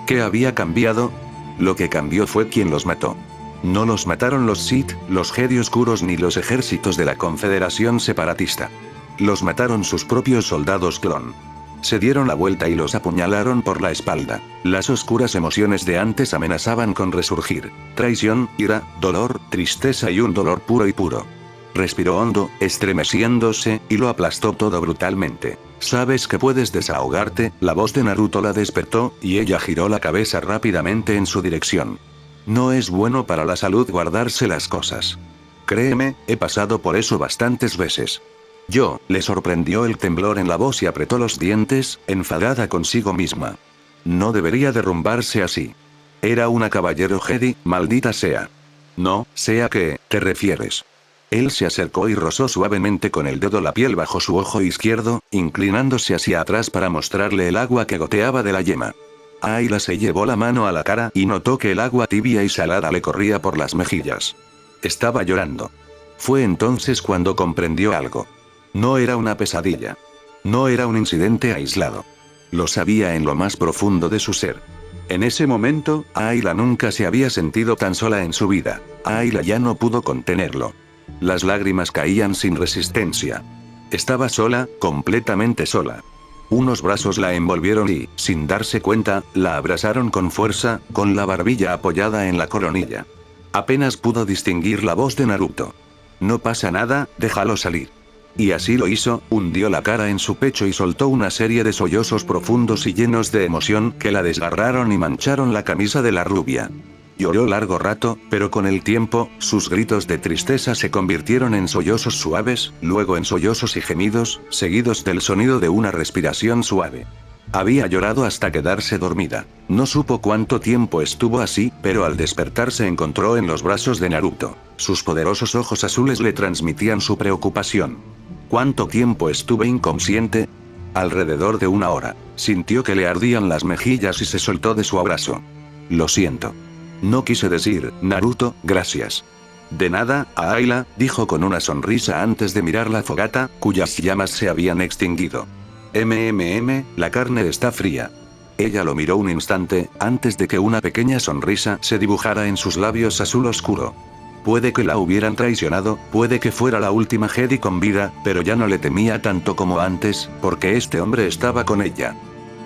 ¿Qué había cambiado? Lo que cambió fue quién los mató. No los mataron los Sith, los Jedi oscuros ni los ejércitos de la Confederación Separatista. Los mataron sus propios soldados clon. Se dieron la vuelta y los apuñalaron por la espalda. Las oscuras emociones de antes amenazaban con resurgir. Traición, ira, dolor, tristeza y un dolor puro y puro. Respiró hondo, estremeciéndose, y lo aplastó todo brutalmente. «¿Sabes que puedes desahogarte?». La voz de Naruto la despertó, y ella giró la cabeza rápidamente en su dirección. «No es bueno para la salud guardarse las cosas. Créeme, he pasado por eso bastantes veces». «Yo», le sorprendió el temblor en la voz y apretó los dientes, enfadada consigo misma. No debería derrumbarse así. Era una caballero Jedi, maldita sea. «No, ¿sea qué te refieres?». Él se acercó y rozó suavemente con el dedo la piel bajo su ojo izquierdo, inclinándose hacia atrás para mostrarle el agua que goteaba de la yema. Ayla se llevó la mano a la cara y notó que el agua tibia y salada le corría por las mejillas. Estaba llorando. Fue entonces cuando comprendió algo. No era una pesadilla. No era un incidente aislado. Lo sabía en lo más profundo de su ser. En ese momento, Ayla nunca se había sentido tan sola en su vida. Ayla ya no pudo contenerlo. Las lágrimas caían sin resistencia. Estaba sola, completamente sola. Unos brazos la envolvieron y, sin darse cuenta, la abrazaron con fuerza, con la barbilla apoyada en la coronilla. Apenas pudo distinguir la voz de Naruto. «No pasa nada, déjalo salir». Y así lo hizo, hundió la cara en su pecho y soltó una serie de sollozos profundos y llenos de emoción que la desgarraron y mancharon la camisa de la rubia. Lloró largo rato, pero con el tiempo, sus gritos de tristeza se convirtieron en sollozos suaves, luego en sollozos y gemidos, seguidos del sonido de una respiración suave. Había llorado hasta quedarse dormida. No supo cuánto tiempo estuvo así, pero al despertar se encontró en los brazos de Naruto. Sus poderosos ojos azules le transmitían su preocupación. ¿Cuánto tiempo estuve inconsciente? Alrededor de 1 hora. Sintió que le ardían las mejillas y se soltó de su abrazo. Lo siento. No quise decir, Naruto, gracias. De nada, Ayla, dijo con una sonrisa antes de mirar la fogata, cuyas llamas se habían extinguido. La carne está fría. Ella lo miró un instante, antes de que una pequeña sonrisa se dibujara en sus labios azul oscuro. Puede que la hubieran traicionado, puede que fuera la última Jedi con vida, pero ya no le temía tanto como antes, porque este hombre estaba con ella.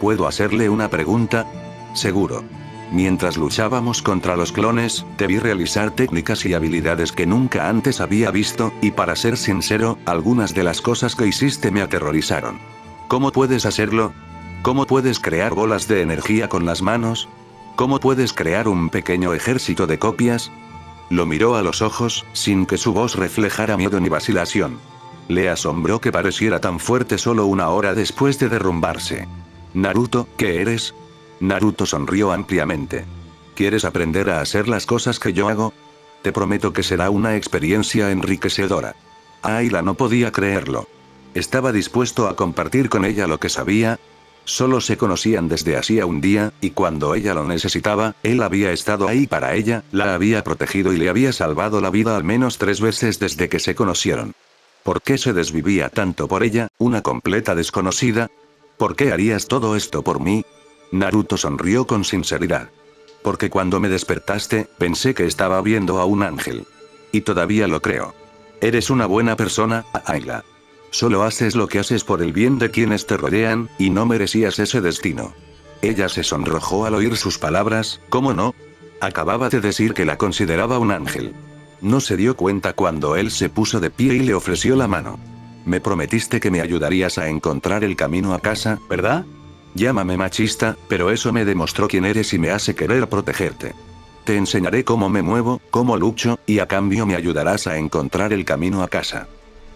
¿Puedo hacerle una pregunta? Seguro. Mientras luchábamos contra los clones, te vi realizar técnicas y habilidades que nunca antes había visto, y para ser sincero, algunas de las cosas que hiciste me aterrorizaron. ¿Cómo puedes hacerlo? ¿Cómo puedes crear bolas de energía con las manos? ¿Cómo puedes crear un pequeño ejército de copias? Lo miró a los ojos, sin que su voz reflejara miedo ni vacilación. Le asombró que pareciera tan fuerte solo una hora después de derrumbarse. Naruto, ¿qué eres? Naruto sonrió ampliamente. ¿Quieres aprender a hacer las cosas que yo hago? Te prometo que será una experiencia enriquecedora. Ayla no podía creerlo. Estaba dispuesto a compartir con ella lo que sabía. Solo se conocían desde hacía un día, y cuando ella lo necesitaba, él había estado ahí para ella, la había protegido y le había salvado la vida al menos 3 veces desde que se conocieron. ¿Por qué se desvivía tanto por ella, una completa desconocida? ¿Por qué harías todo esto por mí? Naruto sonrió con sinceridad. Porque cuando me despertaste, pensé que estaba viendo a un ángel. Y todavía lo creo. Eres una buena persona, Ayla. Solo haces lo que haces por el bien de quienes te rodean, y no merecías ese destino. Ella se sonrojó al oír sus palabras, ¿cómo no? Acababa de decir que la consideraba un ángel. No se dio cuenta cuando él se puso de pie y le ofreció la mano. Me prometiste que me ayudarías a encontrar el camino a casa, ¿verdad? Llámame machista, pero eso me demostró quién eres y me hace querer protegerte. Te enseñaré cómo me muevo, cómo lucho, y a cambio me ayudarás a encontrar el camino a casa.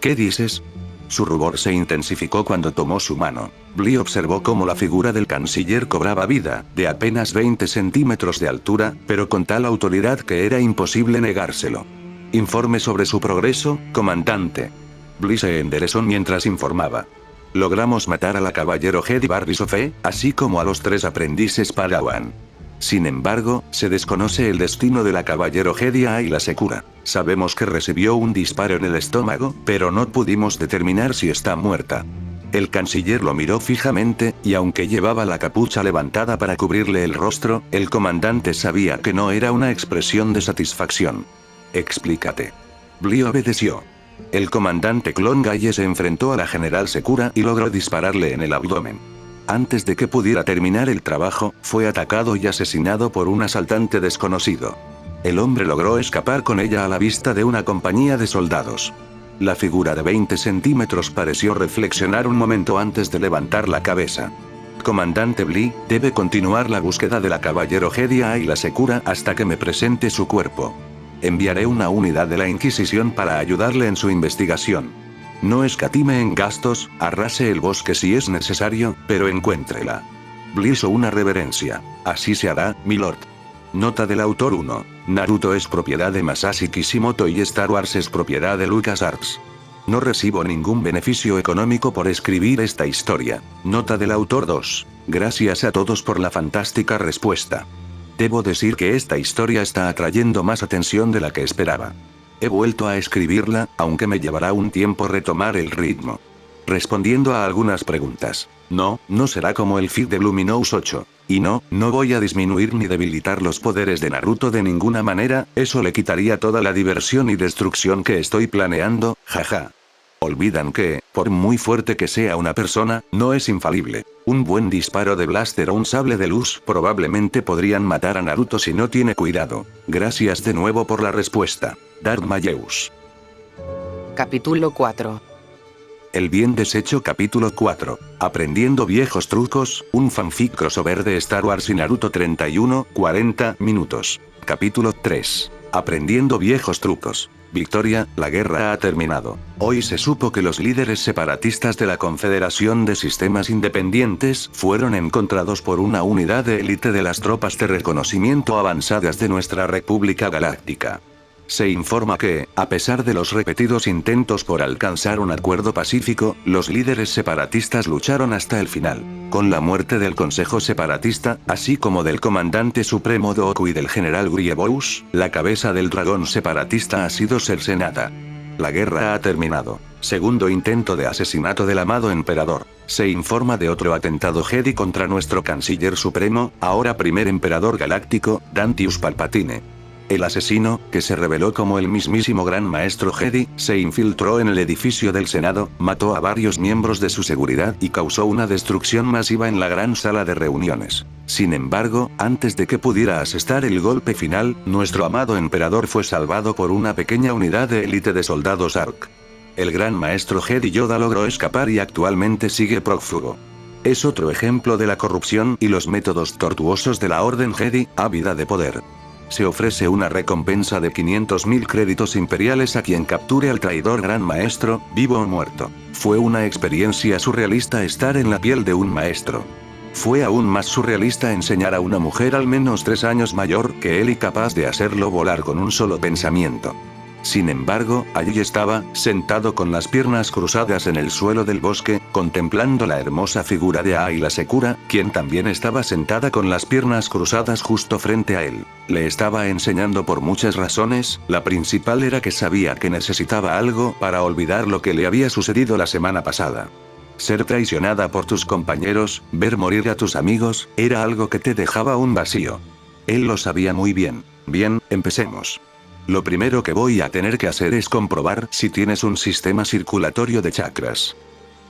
¿Qué dices? Su rubor se intensificó cuando tomó su mano. Blee observó cómo la figura del canciller cobraba vida, de apenas 20 centímetros de altura, pero con tal autoridad que era imposible negárselo. Informe sobre su progreso, comandante. Blee se enderezó mientras informaba. Logramos matar a la caballero Jedi Barry Sofé, así como a los 3 aprendices Padawan. Sin embargo, se desconoce el destino de la caballero Jedi Ayla Secura. Sabemos que recibió un disparo en el estómago, pero no pudimos determinar si está muerta. El canciller lo miró fijamente, y aunque llevaba la capucha levantada para cubrirle el rostro, el comandante sabía que no era una expresión de satisfacción. Explícate. Blee obedeció. El comandante Clon Galle se enfrentó a la general Secura y logró dispararle en el abdomen. Antes de que pudiera terminar el trabajo, fue atacado y asesinado por un asaltante desconocido. El hombre logró escapar con ella a la vista de una compañía de soldados. La figura de 20 centímetros pareció reflexionar un momento antes de levantar la cabeza. Comandante Blee, debe continuar la búsqueda de la caballero Jedi Ayla Secura hasta que me presente su cuerpo. Enviaré una unidad de la Inquisición para ayudarle en su investigación. No escatime en gastos, arrase el bosque si es necesario, pero encuéntrela. Blee hizo una reverencia. Así se hará, milord. Nota del autor 1. Naruto es propiedad de Masashi Kishimoto y Star Wars es propiedad de LucasArts. No recibo ningún beneficio económico por escribir esta historia. Nota del autor 2. Gracias a todos por la fantástica respuesta. Debo decir que esta historia está atrayendo más atención de la que esperaba. He vuelto a escribirla, aunque me llevará un tiempo retomar el ritmo. Respondiendo a algunas preguntas. No será como el feed de Luminous 8. Y no voy a disminuir ni debilitar los poderes de Naruto de ninguna manera, eso le quitaría toda la diversión y destrucción que estoy planeando, jaja. Olvidan que, por muy fuerte que sea una persona, no es infalible. Un buen disparo de blaster o un sable de luz probablemente podrían matar a Naruto si no tiene cuidado. Gracias de nuevo por la respuesta. Darth Malleus. Capítulo 4. El bien deshecho capítulo 4. Aprendiendo viejos trucos, un fanfic crossover de Star Wars y Naruto 31-40 minutos. Capítulo 3. Aprendiendo viejos trucos. Victoria, la guerra ha terminado. Hoy se supo que los líderes separatistas de la Confederación de Sistemas Independientes fueron encontrados por una unidad de élite de las tropas de reconocimiento avanzadas de nuestra República Galáctica. se informa que, a pesar de los repetidos intentos por alcanzar un acuerdo pacífico, los líderes separatistas lucharon hasta el final. Con la muerte del Consejo Separatista, así como del Comandante Supremo Dooku y del General Grievous, la cabeza del dragón separatista ha sido cercenada. La guerra ha terminado. Segundo intento de asesinato del amado emperador. Se informa de otro atentado Jedi contra nuestro Canciller Supremo, ahora primer emperador galáctico, Dantius Palpatine. El asesino, que se reveló como el mismísimo Gran Maestro Jedi, se infiltró en el edificio del Senado, mató a varios miembros de su seguridad y causó una destrucción masiva en la gran sala de reuniones. Sin embargo, antes de que pudiera asestar el golpe final, nuestro amado emperador fue salvado por una pequeña unidad de élite de soldados ARC. El Gran Maestro Jedi Yoda logró escapar y actualmente sigue prófugo. Es otro ejemplo de la corrupción y los métodos tortuosos de la Orden Jedi, ávida de poder. Se ofrece una recompensa de 500.000 créditos imperiales a quien capture al traidor Gran Maestro, vivo o muerto. Fue una experiencia surrealista estar en la piel de un maestro. Fue aún más surrealista enseñar a una mujer al menos 3 años mayor que él y capaz de hacerlo volar con un solo pensamiento. Sin embargo, allí estaba, sentado con las piernas cruzadas en el suelo del bosque, contemplando la hermosa figura de Ayla Secura, quien también estaba sentada con las piernas cruzadas justo frente a él. Le estaba enseñando por muchas razones, la principal era que sabía que necesitaba algo para olvidar lo que le había sucedido la semana pasada. Ser traicionada por tus compañeros, ver morir a tus amigos, era algo que te dejaba un vacío. Él lo sabía muy bien. Bien, empecemos. Lo primero que voy a tener que hacer es comprobar si tienes un sistema circulatorio de chakras.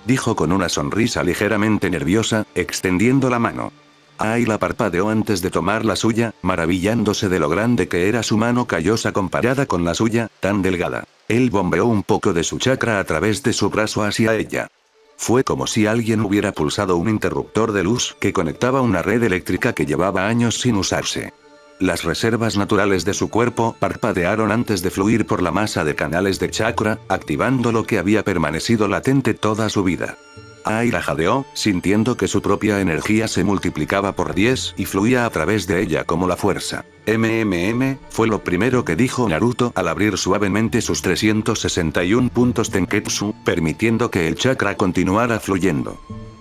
Dijo con una sonrisa ligeramente nerviosa, extendiendo la mano. Ayla parpadeó antes de tomar la suya, maravillándose de lo grande que era su mano callosa comparada con la suya, tan delgada. Él bombeó un poco de su chakra a través de su brazo hacia ella. Fue como si alguien hubiera pulsado un interruptor de luz que conectaba una red eléctrica que llevaba años sin usarse. Las reservas naturales de su cuerpo parpadearon antes de fluir por la masa de canales de chakra, activando lo que había permanecido latente toda su vida. Ayla jadeó, sintiendo que su propia energía se multiplicaba por 10 y fluía a través de ella como la fuerza. Fue lo primero que dijo Naruto al abrir suavemente sus 361 puntos Tenketsu, permitiendo que el chakra continuara fluyendo.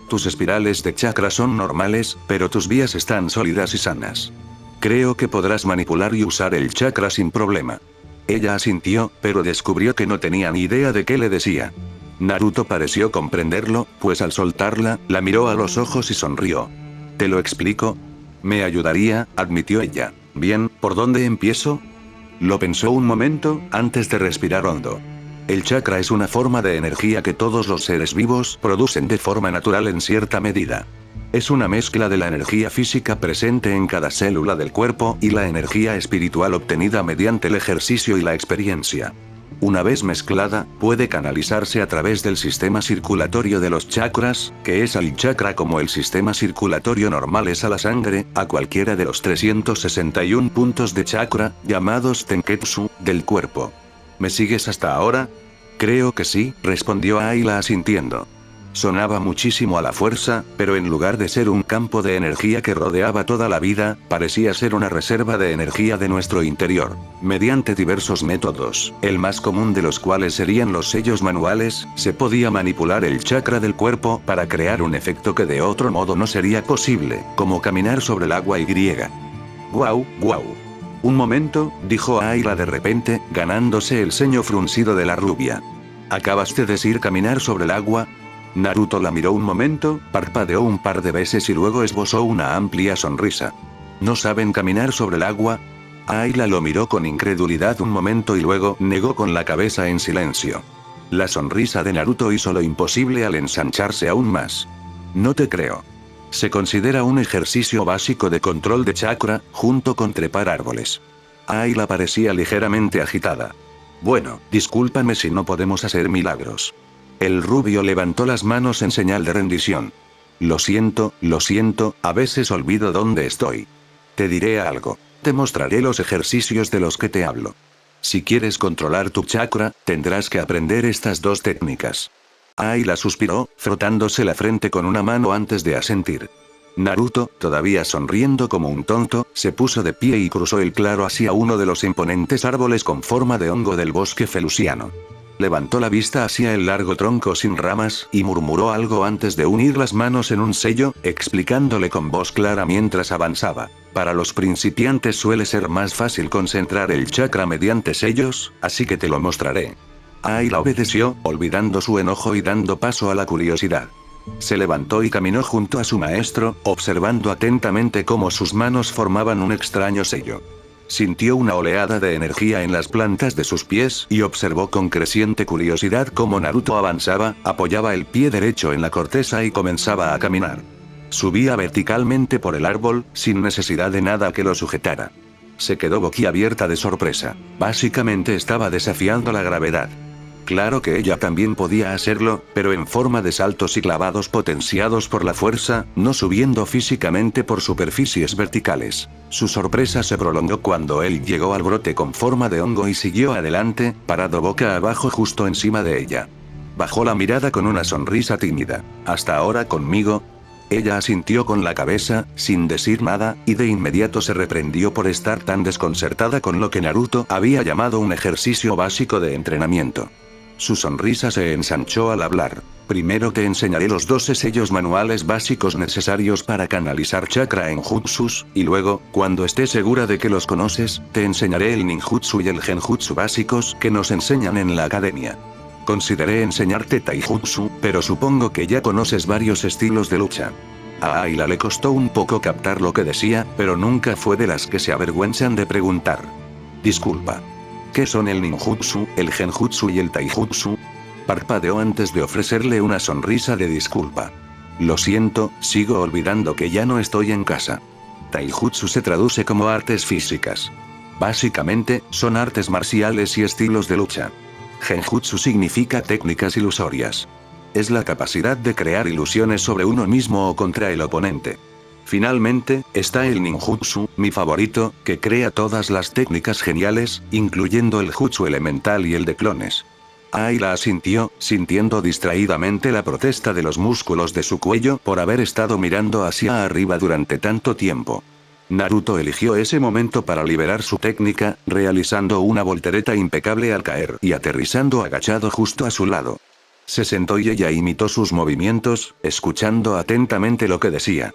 Tus espirales de chakra son normales, pero tus vías están sólidas y sanas. Creo que podrás manipular y usar el chakra sin problema. Ella asintió, pero descubrió que no tenía ni idea de qué le decía. Naruto pareció comprenderlo, pues al soltarla, la miró a los ojos y sonrió. ¿Te lo explico? Me ayudaría, admitió ella. Bien, ¿por dónde empiezo? Lo pensó un momento, antes de respirar hondo. El chakra es una forma de energía que todos los seres vivos producen de forma natural en cierta medida. Es una mezcla de la energía física presente en cada célula del cuerpo y la energía espiritual obtenida mediante el ejercicio y la experiencia. Una vez mezclada, puede canalizarse a través del sistema circulatorio de los chakras, que es al chakra como el sistema circulatorio normal es a la sangre, a cualquiera de los 361 puntos de chakra, llamados Tenketsu, del cuerpo. ¿Me sigues hasta ahora? Creo que sí, respondió Ayla asintiendo. Sonaba muchísimo a la fuerza, pero en lugar de ser un campo de energía que rodeaba toda la vida, parecía ser una reserva de energía de nuestro interior. Mediante diversos métodos, el más común de los cuales serían los sellos manuales, se podía manipular el chakra del cuerpo para crear un efecto que de otro modo no sería posible, como caminar sobre el agua y griega. ¡Guau, guau! Un momento, dijo Ayla de repente, ganándose el ceño fruncido de la rubia. ¿Acabas de decir caminar sobre el agua? Naruto la miró un momento, parpadeó un par de veces y luego esbozó una amplia sonrisa. ¿No saben caminar sobre el agua? Ayla lo miró con incredulidad un momento y luego negó con la cabeza en silencio. La sonrisa de Naruto hizo lo imposible al ensancharse aún más. No te creo. Se considera un ejercicio básico de control de chakra, junto con trepar árboles. Ayla parecía ligeramente agitada. Bueno, discúlpame si no podemos hacer milagros. El rubio levantó las manos en señal de rendición. Lo siento, a veces olvido dónde estoy. Te diré algo. Te mostraré los ejercicios de los que te hablo. Si quieres controlar tu chakra, tendrás que aprender estas 2 técnicas. Ayla suspiró, frotándose la frente con una mano antes de asentir. Naruto, todavía sonriendo como un tonto, se puso de pie y cruzó el claro hacia uno de los imponentes árboles con forma de hongo del bosque felusiano. Levantó la vista hacia el largo tronco sin ramas y murmuró algo antes de unir las manos en un sello, explicándole con voz clara mientras avanzaba. Para los principiantes suele ser más fácil concentrar el chakra mediante sellos, así que te lo mostraré. Ayla obedeció, olvidando su enojo y dando paso a la curiosidad. Se levantó y caminó junto a su maestro, observando atentamente cómo sus manos formaban un extraño sello. Sintió una oleada de energía en las plantas de sus pies y observó con creciente curiosidad cómo Naruto avanzaba, apoyaba el pie derecho en la corteza y comenzaba a caminar. Subía verticalmente por el árbol, sin necesidad de nada que lo sujetara. Se quedó boquiabierta de sorpresa. Básicamente estaba desafiando la gravedad. Claro que ella también podía hacerlo, pero en forma de saltos y clavados potenciados por la fuerza, no subiendo físicamente por superficies verticales. Su sorpresa se prolongó cuando él llegó al brote con forma de hongo y siguió adelante, parado boca abajo justo encima de ella. Bajó la mirada con una sonrisa tímida. ¿Hasta ahora conmigo? Ella asintió con la cabeza, sin decir nada, y de inmediato se reprendió por estar tan desconcertada con lo que Naruto había llamado un ejercicio básico de entrenamiento. Su sonrisa se ensanchó al hablar. Primero te enseñaré los 12 sellos manuales básicos necesarios para canalizar chakra en jutsus, y luego, cuando estés segura de que los conoces, te enseñaré el ninjutsu y el genjutsu básicos que nos enseñan en la academia. Consideré enseñarte taijutsu, pero supongo que ya conoces varios estilos de lucha. A Ayla le costó un poco captar lo que decía, pero nunca fue de las que se avergüenzan de preguntar. Disculpa. ¿Qué son el ninjutsu, el genjutsu y el taijutsu? Parpadeó antes de ofrecerle una sonrisa de disculpa. Lo siento, sigo olvidando que ya no estoy en casa. Taijutsu se traduce como artes físicas. Básicamente, son artes marciales y estilos de lucha. Genjutsu significa técnicas ilusorias. Es la capacidad de crear ilusiones sobre uno mismo o contra el oponente. Finalmente, está el ninjutsu, mi favorito, que crea todas las técnicas geniales, incluyendo el jutsu elemental y el de clones. Ayla asintió, sintiendo distraídamente la protesta de los músculos de su cuello por haber estado mirando hacia arriba durante tanto tiempo. Naruto eligió ese momento para liberar su técnica, realizando una voltereta impecable al caer y aterrizando agachado justo a su lado. Se sentó y ella imitó sus movimientos, escuchando atentamente lo que decía.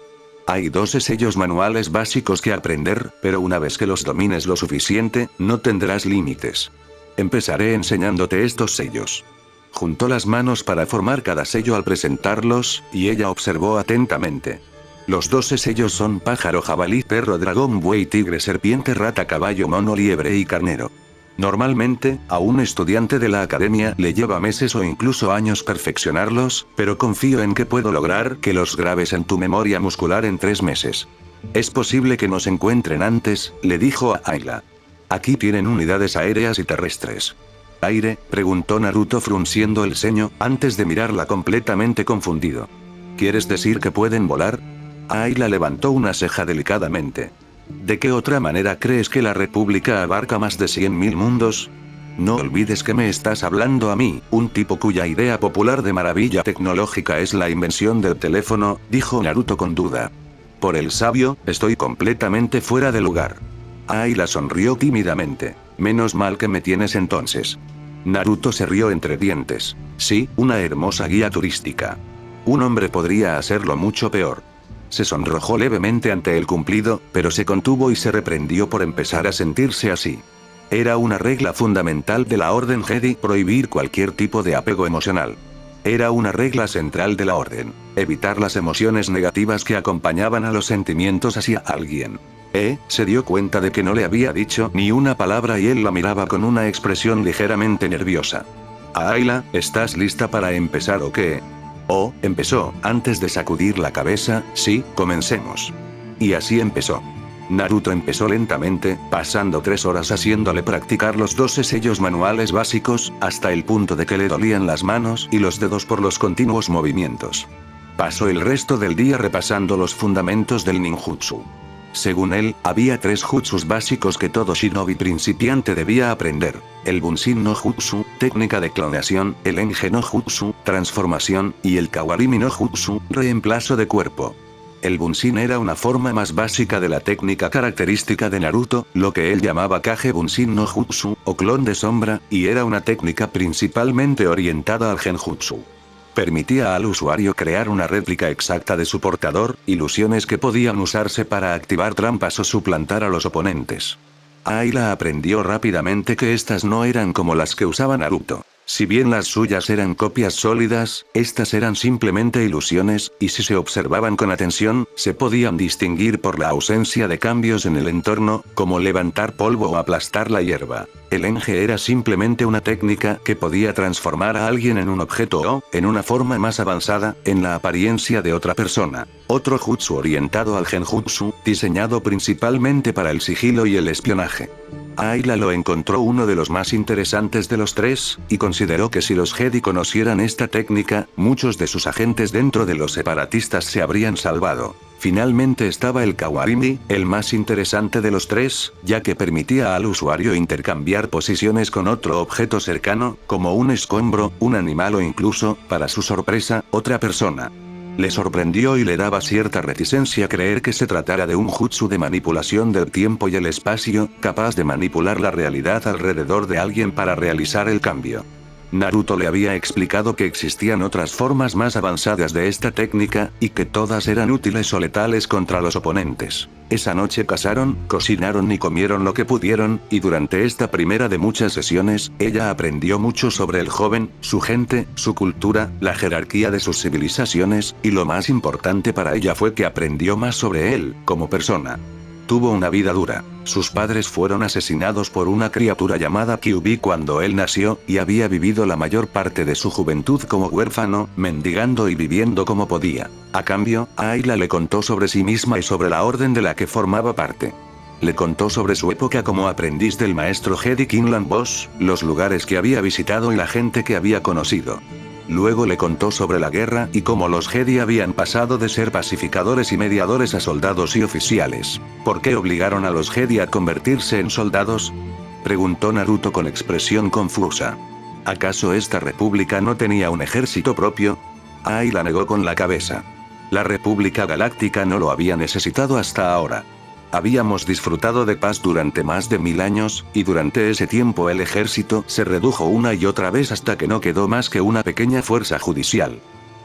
Hay 12 sellos manuales básicos que aprender, pero una vez que los domines lo suficiente, no tendrás límites. Empezaré enseñándote estos sellos. Juntó las manos para formar cada sello al presentarlos, y ella observó atentamente. Los 12 sellos son pájaro, jabalí, perro, dragón, buey, tigre, serpiente, rata, caballo, mono, liebre y carnero. Normalmente, a un estudiante de la academia le lleva meses o incluso años perfeccionarlos, pero confío en que puedo lograr que los grabes en tu memoria muscular en 3 meses. Es posible que nos encuentren antes, le dijo a Ayla. Aquí tienen unidades aéreas y terrestres. ¿Aire?, preguntó Naruto frunciendo el ceño, antes de mirarla completamente confundido. ¿Quieres decir que pueden volar? Ayla levantó una ceja delicadamente. ¿De qué otra manera crees que la República abarca más de 100.000 mundos? No olvides que me estás hablando a mí, un tipo cuya idea popular de maravilla tecnológica es la invención del teléfono, dijo Naruto con duda. Por el sabio, estoy completamente fuera de lugar. Ayla sonrió tímidamente. Menos mal que me tienes entonces. Naruto se rió entre dientes. Sí, una hermosa guía turística. Un hombre podría hacerlo mucho peor. Se sonrojó levemente ante el cumplido, pero se contuvo y se reprendió por empezar a sentirse así. Era una regla fundamental de la Orden Jedi prohibir cualquier tipo de apego emocional. Era una regla central de la Orden, evitar las emociones negativas que acompañaban a los sentimientos hacia alguien. Se dio cuenta de que no le había dicho ni una palabra y él la miraba con una expresión ligeramente nerviosa. Ayla, ¿estás lista para empezar o qué? Oh, empezó, antes de sacudir la cabeza, sí, comencemos. Y así empezó. Naruto empezó lentamente, pasando 3 horas haciéndole practicar los 12 sellos manuales básicos, hasta el punto de que le dolían las manos y los dedos por los continuos movimientos. Pasó el resto del día repasando los fundamentos del ninjutsu. Según él, había 3 jutsus básicos que todo shinobi principiante debía aprender. El Bunshin no Jutsu, técnica de clonación, el Enge no Jutsu, transformación, y el Kawarimi no Jutsu, reemplazo de cuerpo. El Bunshin era una forma más básica de la técnica característica de Naruto, lo que él llamaba Kage Bunshin no Jutsu, o clon de sombra, y era una técnica principalmente orientada al Genjutsu. Permitía al usuario crear una réplica exacta de su portador, ilusiones que podían usarse para activar trampas o suplantar a los oponentes. Ayla aprendió rápidamente que estas no eran como las que usaba Naruto. Si bien las suyas eran copias sólidas, estas eran simplemente ilusiones, y si se observaban con atención, se podían distinguir por la ausencia de cambios en el entorno, como levantar polvo o aplastar la hierba. El Enge era simplemente una técnica que podía transformar a alguien en un objeto o, en una forma más avanzada, en la apariencia de otra persona. Otro jutsu orientado al genjutsu, diseñado principalmente para el sigilo y el espionaje. Ayla lo encontró uno de los más interesantes de los tres, y consideró que si los Jedi conocieran esta técnica, muchos de sus agentes dentro de los separatistas se habrían salvado. Finalmente estaba el Kawarimi, el más interesante de los tres, ya que permitía al usuario intercambiar posiciones con otro objeto cercano, como un escombro, un animal o incluso, para su sorpresa, otra persona. Le sorprendió y le daba cierta reticencia creer que se tratara de un jutsu de manipulación del tiempo y el espacio, capaz de manipular la realidad alrededor de alguien para realizar el cambio. Naruto le había explicado que existían otras formas más avanzadas de esta técnica, y que todas eran útiles o letales contra los oponentes. Esa noche cazaron, cocinaron y comieron lo que pudieron, y durante esta primera de muchas sesiones, ella aprendió mucho sobre el joven, su gente, su cultura, la jerarquía de sus civilizaciones, y lo más importante para ella fue que aprendió más sobre él, como persona. Tuvo una vida dura. Sus padres fueron asesinados por una criatura llamada Kyuubi cuando él nació, y había vivido la mayor parte de su juventud como huérfano, mendigando y viviendo como podía. A cambio, Ayla le contó sobre sí misma y sobre la orden de la que formaba parte. Le contó sobre su época como aprendiz del maestro Jedi Kinlan Bosch, los lugares que había visitado y la gente que había conocido. Luego le contó sobre la guerra y cómo los Jedi habían pasado de ser pacificadores y mediadores a soldados y oficiales. ¿Por qué obligaron a los Jedi a convertirse en soldados?, preguntó Naruto con expresión confusa. ¿Acaso esta república no tenía un ejército propio? Ayla negó con la cabeza. La República Galáctica no lo había necesitado hasta ahora. Habíamos disfrutado de paz durante más de 1000 años, y durante ese tiempo el ejército se redujo una y otra vez hasta que no quedó más que una pequeña fuerza judicial.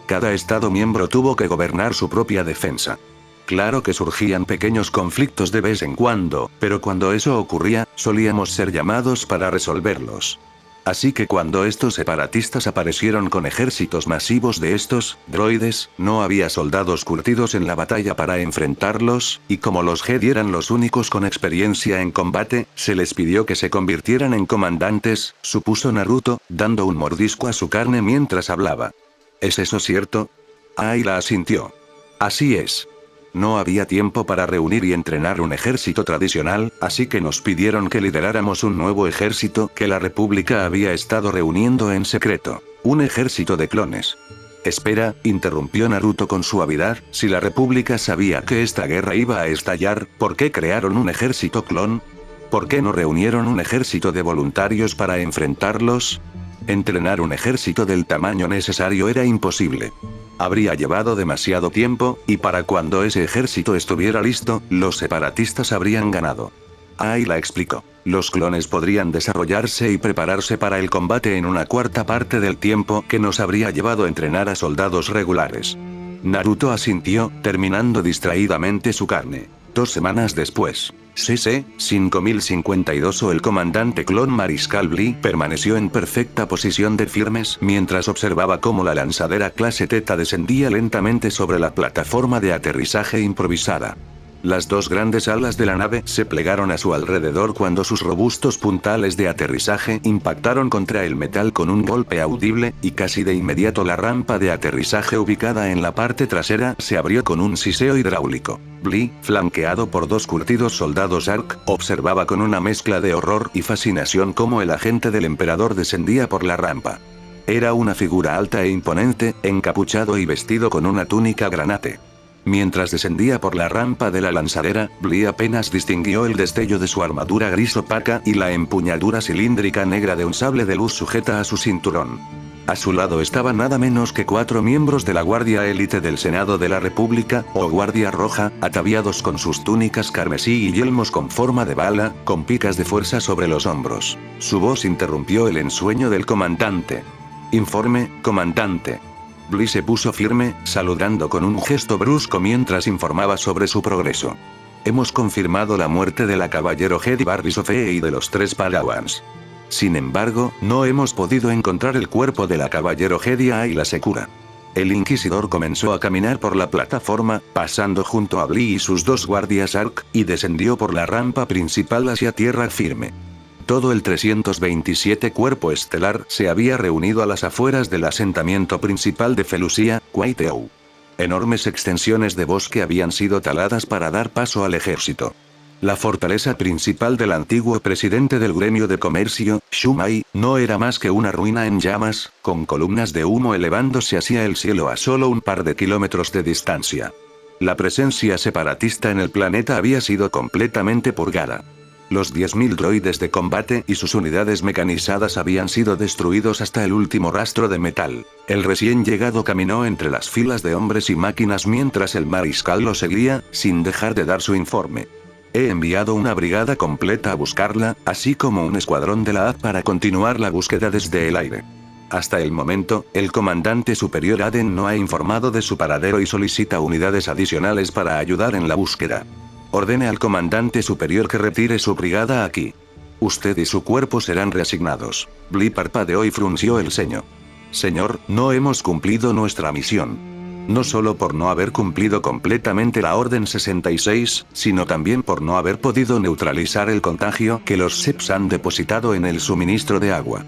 Cada estado miembro tuvo que gobernar su propia defensa. Claro que surgían pequeños conflictos de vez en cuando, pero cuando eso ocurría, solíamos ser llamados para resolverlos. Así que cuando estos separatistas aparecieron con ejércitos masivos de estos droides, no había soldados curtidos en la batalla para enfrentarlos, y como los Jedi eran los únicos con experiencia en combate, se les pidió que se convirtieran en comandantes, supuso Naruto, dando un mordisco a su carne mientras hablaba. ¿Es eso cierto? Ayla asintió. Así es. No había tiempo para reunir y entrenar un ejército tradicional, así que nos pidieron que lideráramos un nuevo ejército que la República había estado reuniendo en secreto. Un ejército de clones. Espera, interrumpió Naruto con suavidad, si la República sabía que esta guerra iba a estallar, ¿por qué crearon un ejército clon? ¿Por qué no reunieron un ejército de voluntarios para enfrentarlos? Entrenar un ejército del tamaño necesario era imposible. Habría llevado demasiado tiempo, y para cuando ese ejército estuviera listo, los separatistas habrían ganado. Ayla explicó. Los clones podrían desarrollarse y prepararse para el combate en una cuarta parte del tiempo que nos habría llevado entrenar a soldados regulares. Naruto asintió, terminando distraídamente su carne. 2 semanas después, CC 5052 o el comandante clon Mariscal Blee permaneció en perfecta posición de firmes mientras observaba cómo la lanzadera clase Theta descendía lentamente sobre la plataforma de aterrizaje improvisada. Las 2 grandes alas de la nave se plegaron a su alrededor cuando sus robustos puntales de aterrizaje impactaron contra el metal con un golpe audible, y casi de inmediato la rampa de aterrizaje ubicada en la parte trasera se abrió con un siseo hidráulico. Blee, flanqueado por 2 curtidos soldados ARC, observaba con una mezcla de horror y fascinación cómo el agente del emperador descendía por la rampa. Era una figura alta e imponente, encapuchado y vestido con una túnica granate. Mientras descendía por la rampa de la lanzadera, Blee apenas distinguió el destello de su armadura gris opaca y la empuñadura cilíndrica negra de un sable de luz sujeta a su cinturón. A su lado estaban nada menos que 4 miembros de la Guardia Élite del Senado de la República, o Guardia Roja, ataviados con sus túnicas carmesí y yelmos con forma de bala, con picas de fuerza sobre los hombros. Su voz interrumpió el ensueño del comandante. Informe, comandante. Blee se puso firme, saludando con un gesto brusco mientras informaba sobre su progreso. Hemos confirmado la muerte de la caballero Jedi Barry Sofee y de los 3 Padawans. Sin embargo, no hemos podido encontrar el cuerpo de la caballero Jedi Ayla Secura. El inquisidor comenzó a caminar por la plataforma, pasando junto a Blee y sus 2 guardias ARC, y descendió por la rampa principal hacia tierra firme. Todo el 327 cuerpo estelar se había reunido a las afueras del asentamiento principal de Felucia, Quaiteu. Enormes extensiones de bosque habían sido taladas para dar paso al ejército. La fortaleza principal del antiguo presidente del gremio de comercio, Shumai, no era más que una ruina en llamas, con columnas de humo elevándose hacia el cielo a solo un par de kilómetros de distancia. La presencia separatista en el planeta había sido completamente purgada. Los 10.000 droides de combate y sus unidades mecanizadas habían sido destruidos hasta el último rastro de metal. El recién llegado caminó entre las filas de hombres y máquinas mientras el mariscal lo seguía, sin dejar de dar su informe. He enviado una brigada completa a buscarla, así como un escuadrón de la AD para continuar la búsqueda desde el aire. Hasta el momento, el comandante superior Aden no ha informado de su paradero y solicita unidades adicionales para ayudar en la búsqueda. Ordene al comandante superior que retire su brigada aquí. Usted y su cuerpo serán reasignados. Blee parpadeó y frunció el ceño. Señor, no hemos cumplido nuestra misión. No solo por no haber cumplido completamente la Orden 66, sino también por no haber podido neutralizar el contagio que los Seps han depositado en el suministro de agua.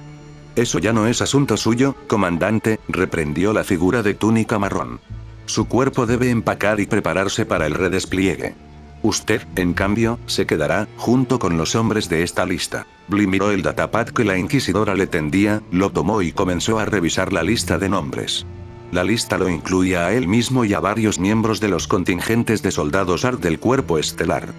Eso ya no es asunto suyo, comandante, reprendió la figura de túnica marrón. Su cuerpo debe empacar y prepararse para el redespliegue. Usted, en cambio, se quedará, junto con los hombres de esta lista. Blee miró el datapad que la inquisidora le tendía, lo tomó y comenzó a revisar la lista de nombres. La lista lo incluía a él mismo y a varios miembros de los contingentes de soldados ARC del cuerpo estelar.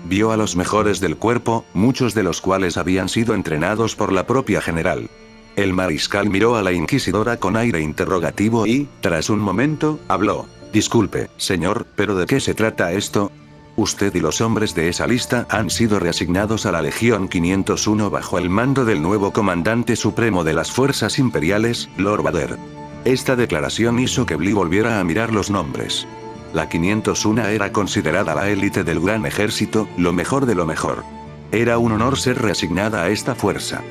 Vio a los mejores del cuerpo, muchos de los cuales habían sido entrenados por la propia general. El mariscal miró a la inquisidora con aire interrogativo y, tras un momento, habló. Disculpe, señor, ¿pero de qué se trata esto? Usted y los hombres de esa lista han sido reasignados a la Legión 501 bajo el mando del nuevo comandante supremo de las fuerzas imperiales, Lord Vader. Esta declaración hizo que Blee volviera a mirar los nombres. La 501 era considerada la élite del gran ejército, lo mejor de lo mejor. Era un honor ser reasignada a esta fuerza.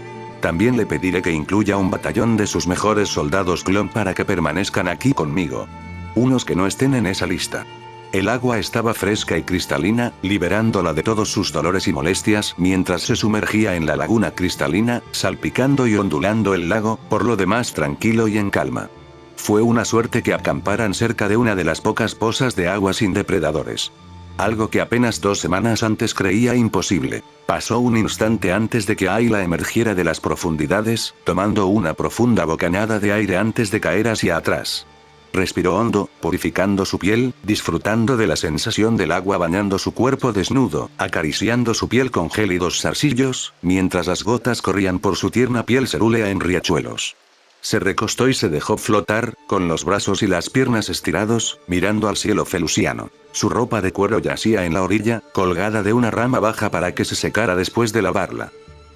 También le pediré que incluya un batallón de sus mejores soldados clon para que permanezcan aquí conmigo. Unos que no estén en esa lista. El agua estaba fresca y cristalina, liberándola de todos sus dolores y molestias mientras se sumergía en la laguna cristalina, salpicando y ondulando el lago, por lo demás tranquilo y en calma. Fue una suerte que acamparan cerca de una de las pocas pozas de agua sin depredadores. Algo que apenas 2 semanas antes creía imposible. Pasó un instante antes de que Ayla emergiera de las profundidades, tomando una profunda bocanada de aire antes de caer hacia atrás. Respiró hondo, purificando su piel, disfrutando de la sensación del agua bañando su cuerpo desnudo, acariciando su piel con gélidos zarcillos, mientras las gotas corrían por su tierna piel cerúlea en riachuelos. Se recostó y se dejó flotar, con los brazos y las piernas estirados, mirando al cielo feluciano. Su ropa de cuero yacía en la orilla, colgada de una rama baja para que se secara después de lavarla.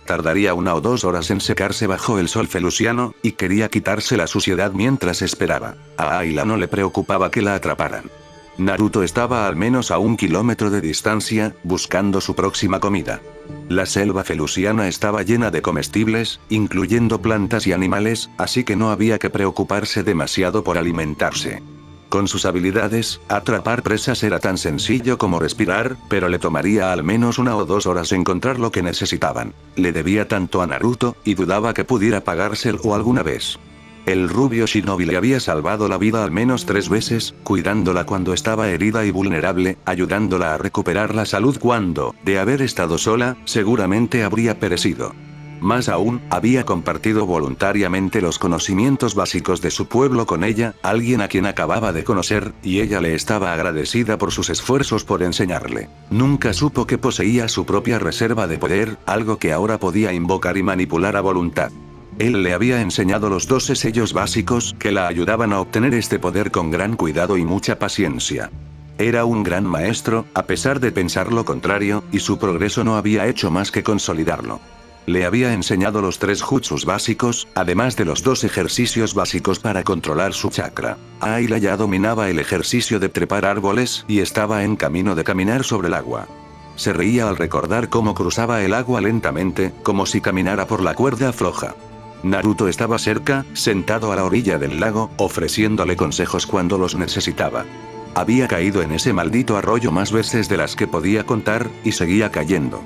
Tardaría 1 o 2 horas en secarse bajo el sol feluciano, y quería quitarse la suciedad mientras esperaba. A Ayla no le preocupaba que la atraparan. Naruto estaba al menos a 1 kilómetro de distancia, buscando su próxima comida. La selva feluciana estaba llena de comestibles, incluyendo plantas y animales, así que no había que preocuparse demasiado por alimentarse. Con sus habilidades, atrapar presas era tan sencillo como respirar, pero le tomaría al menos 1 o 2 horas encontrar lo que necesitaban. Le debía tanto a Naruto, y dudaba que pudiera pagárselo alguna vez. El rubio shinobi le había salvado la vida al menos 3 veces, cuidándola cuando estaba herida y vulnerable, ayudándola a recuperar la salud cuando, de haber estado sola, seguramente habría perecido. Más aún, había compartido voluntariamente los conocimientos básicos de su pueblo con ella, alguien a quien acababa de conocer, y ella le estaba agradecida por sus esfuerzos por enseñarle. Nunca supo que poseía su propia reserva de poder, algo que ahora podía invocar y manipular a voluntad. Él le había enseñado los 12 sellos básicos que la ayudaban a obtener este poder con gran cuidado y mucha paciencia. Era un gran maestro, a pesar de pensar lo contrario, y su progreso no había hecho más que consolidarlo. Le había enseñado los 3 jutsus básicos, además de los 2 ejercicios básicos para controlar su chakra. Ayla ya dominaba el ejercicio de trepar árboles y estaba en camino de caminar sobre el agua. Se reía al recordar cómo cruzaba el agua lentamente, como si caminara por la cuerda floja. Naruto estaba cerca, sentado a la orilla del lago, ofreciéndole consejos cuando los necesitaba. Había caído en ese maldito arroyo más veces de las que podía contar, y seguía cayendo.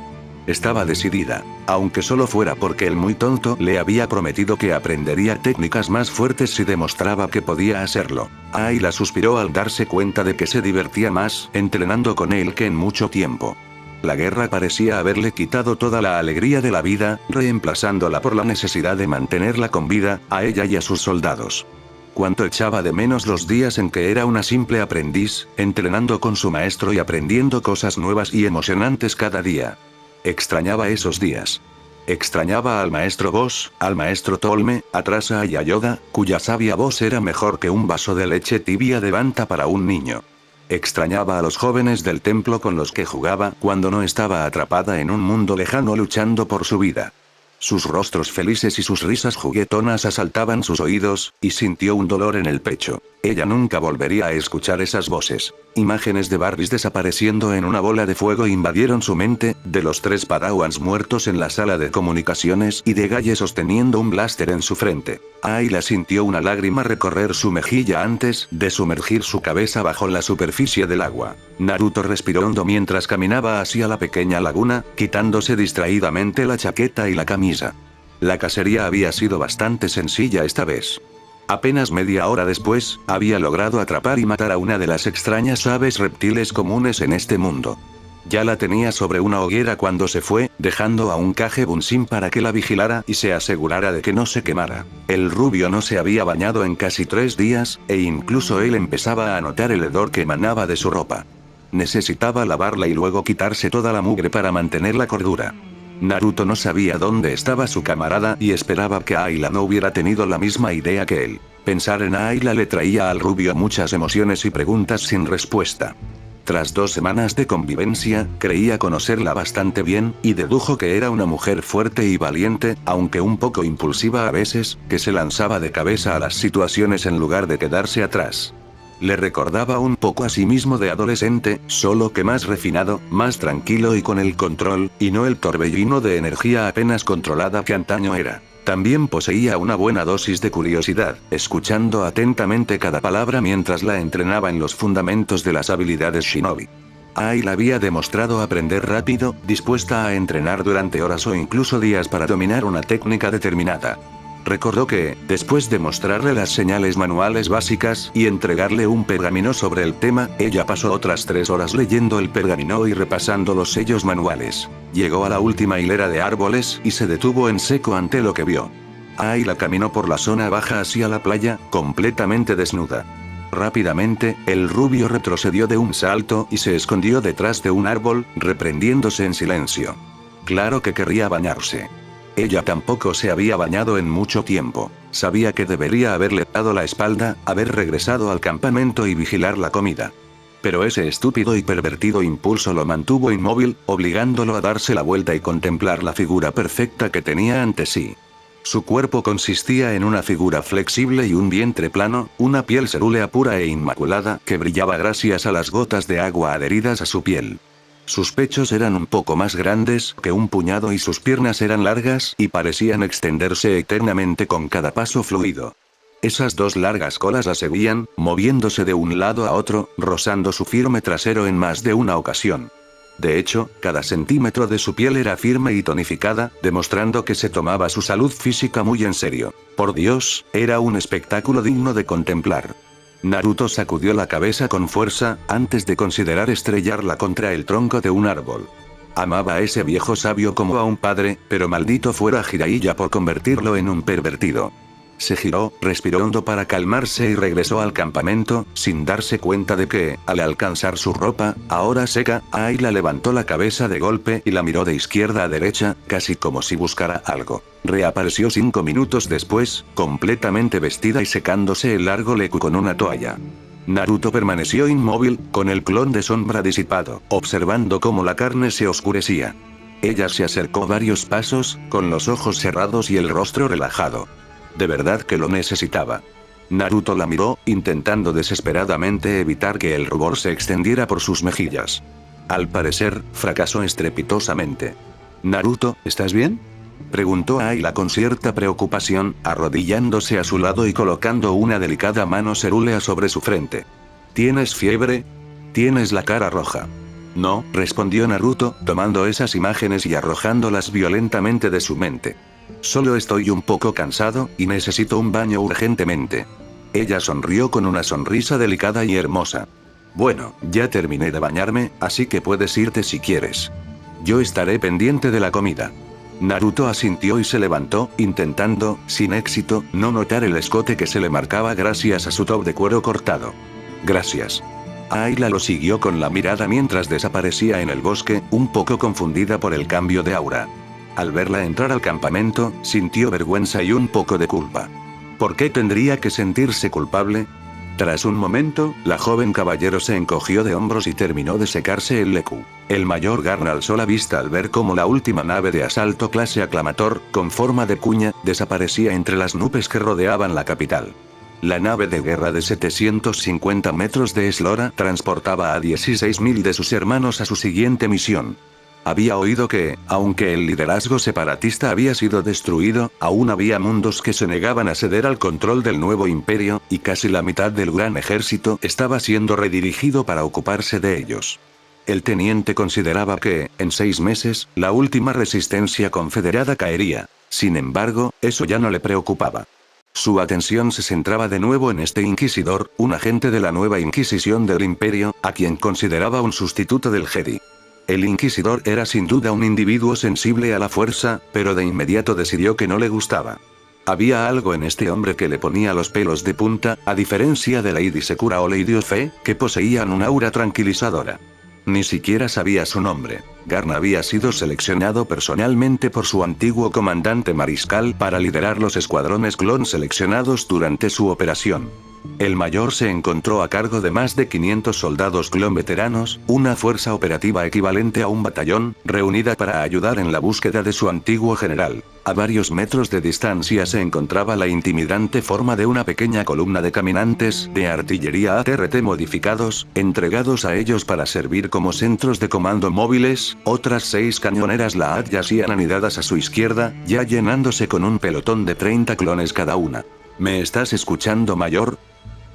Estaba decidida, aunque solo fuera porque el muy tonto le había prometido que aprendería técnicas más fuertes si demostraba que podía hacerlo. Ayla suspiró al darse cuenta de que se divertía más entrenando con él que en mucho tiempo. La guerra parecía haberle quitado toda la alegría de la vida, reemplazándola por la necesidad de mantenerla con vida, a ella y a sus soldados. Cuánto echaba de menos los días en que era una simple aprendiz, entrenando con su maestro y aprendiendo cosas nuevas y emocionantes cada día. Extrañaba esos días. Extrañaba al maestro Boss, al maestro Tolme, a Trasa y a Yoda, cuya sabia voz era mejor que un vaso de leche tibia de Banta para un niño. Extrañaba a los jóvenes del templo con los que jugaba cuando no estaba atrapada en un mundo lejano luchando por su vida. Sus rostros felices y sus risas juguetonas asaltaban sus oídos, y sintió un dolor en el pecho. Ella nunca volvería a escuchar esas voces. Imágenes de Barbies desapareciendo en una bola de fuego invadieron su mente, de los 3 Padawans muertos en la sala de comunicaciones y de Galle sosteniendo un blaster en su frente. Ayla sintió una lágrima recorrer su mejilla antes de sumergir su cabeza bajo la superficie del agua. Naruto respiró hondo mientras caminaba hacia la pequeña laguna, quitándose distraídamente la chaqueta y la camisa. La cacería había sido bastante sencilla esta vez. Apenas media hora después, había logrado atrapar y matar a una de las extrañas aves reptiles comunes en este mundo. Ya la tenía sobre una hoguera cuando se fue, dejando a un Kage Bunshin para que la vigilara y se asegurara de que no se quemara. El rubio no se había bañado en casi 3 días, e incluso él empezaba a notar el hedor que emanaba de su ropa. Necesitaba lavarla y luego quitarse toda la mugre para mantener la cordura. Naruto no sabía dónde estaba su camarada y esperaba que Ayla no hubiera tenido la misma idea que él. Pensar en Ayla le traía al rubio muchas emociones y preguntas sin respuesta. Tras 2 semanas de convivencia, creía conocerla bastante bien, y dedujo que era una mujer fuerte y valiente, aunque un poco impulsiva a veces, que se lanzaba de cabeza a las situaciones en lugar de quedarse atrás. Le recordaba un poco a sí mismo de adolescente, solo que más refinado, más tranquilo y con el control, y no el torbellino de energía apenas controlada que antaño era. También poseía una buena dosis de curiosidad, escuchando atentamente cada palabra mientras la entrenaba en los fundamentos de las habilidades shinobi. Ayla había demostrado aprender rápido, dispuesta a entrenar durante horas o incluso días para dominar una técnica determinada. Recordó que, después de mostrarle las señales manuales básicas y entregarle un pergamino sobre el tema, ella pasó otras 3 horas leyendo el pergamino y repasando los sellos manuales. Llegó a la última hilera de árboles y se detuvo en seco ante lo que vio. Ayla caminó por la zona baja hacia la playa, completamente desnuda. Rápidamente, el rubio retrocedió de un salto y se escondió detrás de un árbol, reprendiéndose en silencio. Claro que querría bañarse. Ella tampoco se había bañado en mucho tiempo. Sabía que debería haberle dado la espalda, haber regresado al campamento y vigilar la comida. Pero ese estúpido y pervertido impulso lo mantuvo inmóvil, obligándolo a darse la vuelta y contemplar la figura perfecta que tenía ante sí. Su cuerpo consistía en una figura flexible y un vientre plano, una piel cerúlea pura e inmaculada que brillaba gracias a las gotas de agua adheridas a su piel. Sus pechos eran un poco más grandes que un puñado y sus piernas eran largas y parecían extenderse eternamente con cada paso fluido. Esas 2 largas colas la seguían, moviéndose de un lado a otro, rozando su firme trasero en más de una ocasión. De hecho, cada centímetro de su piel era firme y tonificada, demostrando que se tomaba su salud física muy en serio. Por Dios, era un espectáculo digno de contemplar. Naruto sacudió la cabeza con fuerza, antes de considerar estrellarla contra el tronco de un árbol. Amaba a ese viejo sabio como a un padre, pero maldito fuera Jiraiya por convertirlo en un pervertido. Se giró, respiró hondo para calmarse y regresó al campamento, sin darse cuenta de que, al alcanzar su ropa, ahora seca, Ayla levantó la cabeza de golpe y la miró de izquierda a derecha, casi como si buscara algo. Reapareció 5 minutos después, completamente vestida y secándose el largo leku con una toalla. Naruto permaneció inmóvil, con el clon de sombra disipado, observando cómo la carne se oscurecía. Ella se acercó varios pasos, con los ojos cerrados y el rostro relajado. De verdad que lo necesitaba. Naruto la miró, intentando desesperadamente evitar que el rubor se extendiera por sus mejillas. Al parecer, fracasó estrepitosamente. «Naruto, ¿estás bien?», preguntó Ayla con cierta preocupación, arrodillándose a su lado y colocando una delicada mano cerúlea sobre su frente. «¿Tienes fiebre? Tienes la cara roja». «No», respondió Naruto, tomando esas imágenes y arrojándolas violentamente de su mente. «Solo estoy un poco cansado, y necesito un baño urgentemente». Ella sonrió con una sonrisa delicada y hermosa. «Bueno, ya terminé de bañarme, así que puedes irte si quieres. Yo estaré pendiente de la comida». Naruto asintió y se levantó, intentando, sin éxito, no notar el escote que se le marcaba gracias a su top de cuero cortado. «Gracias». Ayla lo siguió con la mirada mientras desaparecía en el bosque, un poco confundida por el cambio de aura. Al verla entrar al campamento, sintió vergüenza y un poco de culpa. ¿Por qué tendría que sentirse culpable? Tras un momento, la joven caballero se encogió de hombros y terminó de secarse el leku. El mayor Garn alzó la vista al ver cómo la última nave de asalto clase Aclamator, con forma de cuña, desaparecía entre las nubes que rodeaban la capital. La nave de guerra de 750 metros de eslora transportaba a 16.000 de sus hermanos a su siguiente misión. Había oído que, aunque el liderazgo separatista había sido destruido, aún había mundos que se negaban a ceder al control del nuevo imperio, y casi la mitad del gran ejército estaba siendo redirigido para ocuparse de ellos. El teniente consideraba que, en 6 meses, la última resistencia confederada caería. Sin embargo, eso ya no le preocupaba. Su atención se centraba de nuevo en este inquisidor, un agente de la nueva Inquisición del Imperio, a quien consideraba un sustituto del Jedi. El inquisidor era sin duda un individuo sensible a la fuerza, pero de inmediato decidió que no le gustaba. Había algo en este hombre que le ponía los pelos de punta, a diferencia de Lady Sekura o Lady Ofe, que poseían un aura tranquilizadora. Ni siquiera sabía su nombre. Garn había sido seleccionado personalmente por su antiguo comandante mariscal para liderar los escuadrones clon seleccionados durante su operación. El mayor se encontró a cargo de más de 500 soldados clon veteranos, una fuerza operativa equivalente a un batallón, reunida para ayudar en la búsqueda de su antiguo general. A varios metros de distancia se encontraba la intimidante forma de una pequeña columna de caminantes de artillería ATRT modificados, entregados a ellos para servir como centros de comando móviles. Otras 6 cañoneras la yacían anidadas a su izquierda, ya llenándose con un pelotón de 30 clones cada una. ¿Me estás escuchando, mayor?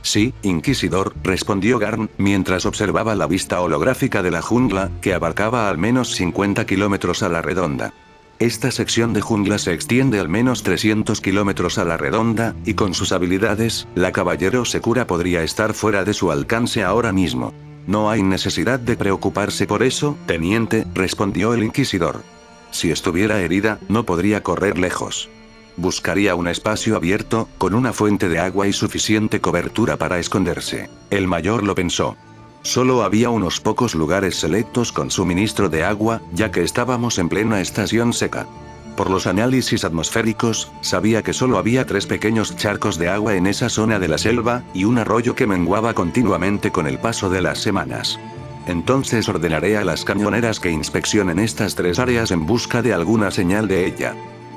Sí, inquisidor, respondió Garn, mientras observaba la vista holográfica de la jungla, que abarcaba al menos 50 kilómetros a la redonda. Esta sección de jungla se extiende al menos 300 kilómetros a la redonda, y con sus habilidades, la caballero Sekura podría estar fuera de su alcance ahora mismo. No hay necesidad de preocuparse por eso, teniente, respondió el inquisidor. Si estuviera herida, no podría correr lejos. Buscaría un espacio abierto, con una fuente de agua y suficiente cobertura para esconderse. El mayor lo pensó. Solo había unos pocos lugares selectos con suministro de agua, ya que estábamos en plena estación seca. Por los análisis atmosféricos, sabía que solo había 3 pequeños charcos de agua en esa zona de la selva, y un arroyo que menguaba continuamente con el paso de las semanas. Entonces ordenaré a las cañoneras que inspeccionen estas 3 áreas en busca de alguna señal de ella.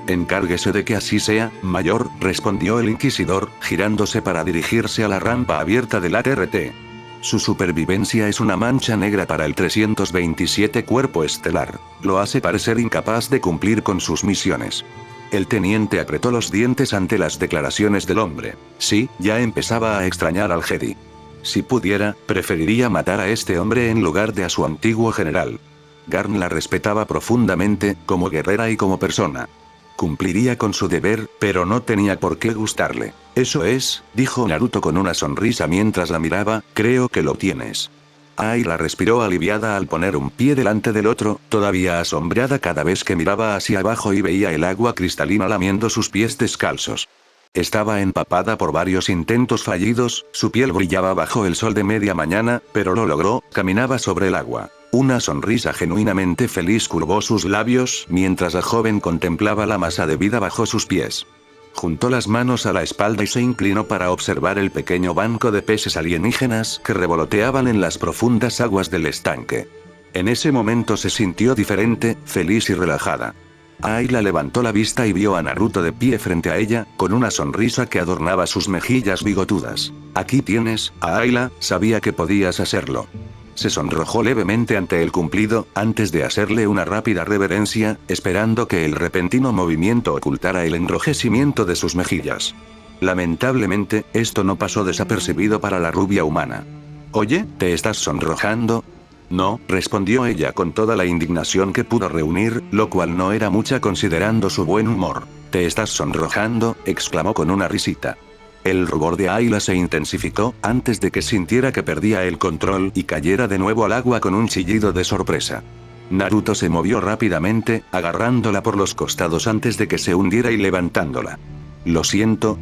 Encárguese de que así sea, mayor, respondió el inquisidor, girándose para dirigirse a la rampa abierta del ATRT. Su supervivencia es una mancha negra para el 327 Cuerpo Estelar. Lo hace parecer incapaz de cumplir con sus misiones. El teniente apretó los dientes ante las declaraciones del hombre. Sí, ya empezaba a extrañar al Jedi. Si pudiera, preferiría matar a este hombre en lugar de a su antiguo general. Garn la respetaba profundamente, como guerrera y como persona. Cumpliría con su deber, pero no tenía por qué gustarle. Eso es, dijo Naruto con una sonrisa mientras la miraba, creo que lo tienes. Ayla respiró aliviada al poner un pie delante del otro, todavía asombrada cada vez que miraba hacia abajo y veía el agua cristalina lamiendo sus pies descalzos. Estaba empapada por varios intentos fallidos, su piel brillaba bajo el sol de media mañana, pero lo logró, caminaba sobre el agua. Una sonrisa genuinamente feliz curvó sus labios mientras la joven contemplaba la masa de vida bajo sus pies. Juntó las manos a la espalda y se inclinó para observar el pequeño banco de peces alienígenas que revoloteaban en las profundas aguas del estanque. En ese momento se sintió diferente, feliz y relajada. Ayla levantó la vista y vio a Naruto de pie frente a ella, con una sonrisa que adornaba sus mejillas bigotudas. Aquí tienes, Ayla, sabía que podías hacerlo. Se sonrojó levemente ante el cumplido, antes de hacerle una rápida reverencia, esperando que el repentino movimiento ocultara el enrojecimiento de sus mejillas. Lamentablemente, esto no pasó desapercibido para la rubia humana. «Oye, ¿te estás sonrojando?» «No», respondió ella con toda la indignación que pudo reunir, lo cual no era mucha considerando su buen humor. «¿Te estás sonrojando?», exclamó con una risita. El rubor de Ayla se intensificó, antes de que sintiera que perdía el control y cayera de nuevo al agua con un chillido de sorpresa. Naruto se movió rápidamente, agarrándola por los costados antes de que se hundiera y levantándola. Lo siento.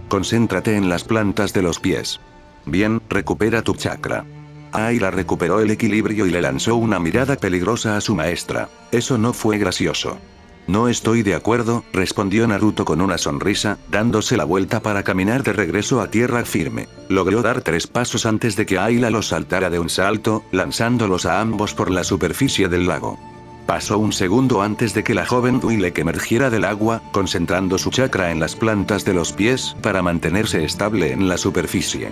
Concéntrate en las plantas de los pies. Bien, recupera tu chakra. Ayla recuperó el equilibrio y le lanzó una mirada peligrosa a su maestra. Eso no fue gracioso. No estoy de acuerdo, respondió Naruto con una sonrisa, dándose la vuelta para caminar de regreso a tierra firme. Logró dar 3 pasos antes de que Ayla los saltara de un salto, lanzándolos a ambos por la superficie del lago. Pasó un segundo antes de que la joven Duilek emergiera del agua, concentrando su chakra en las plantas de los pies para mantenerse estable en la superficie.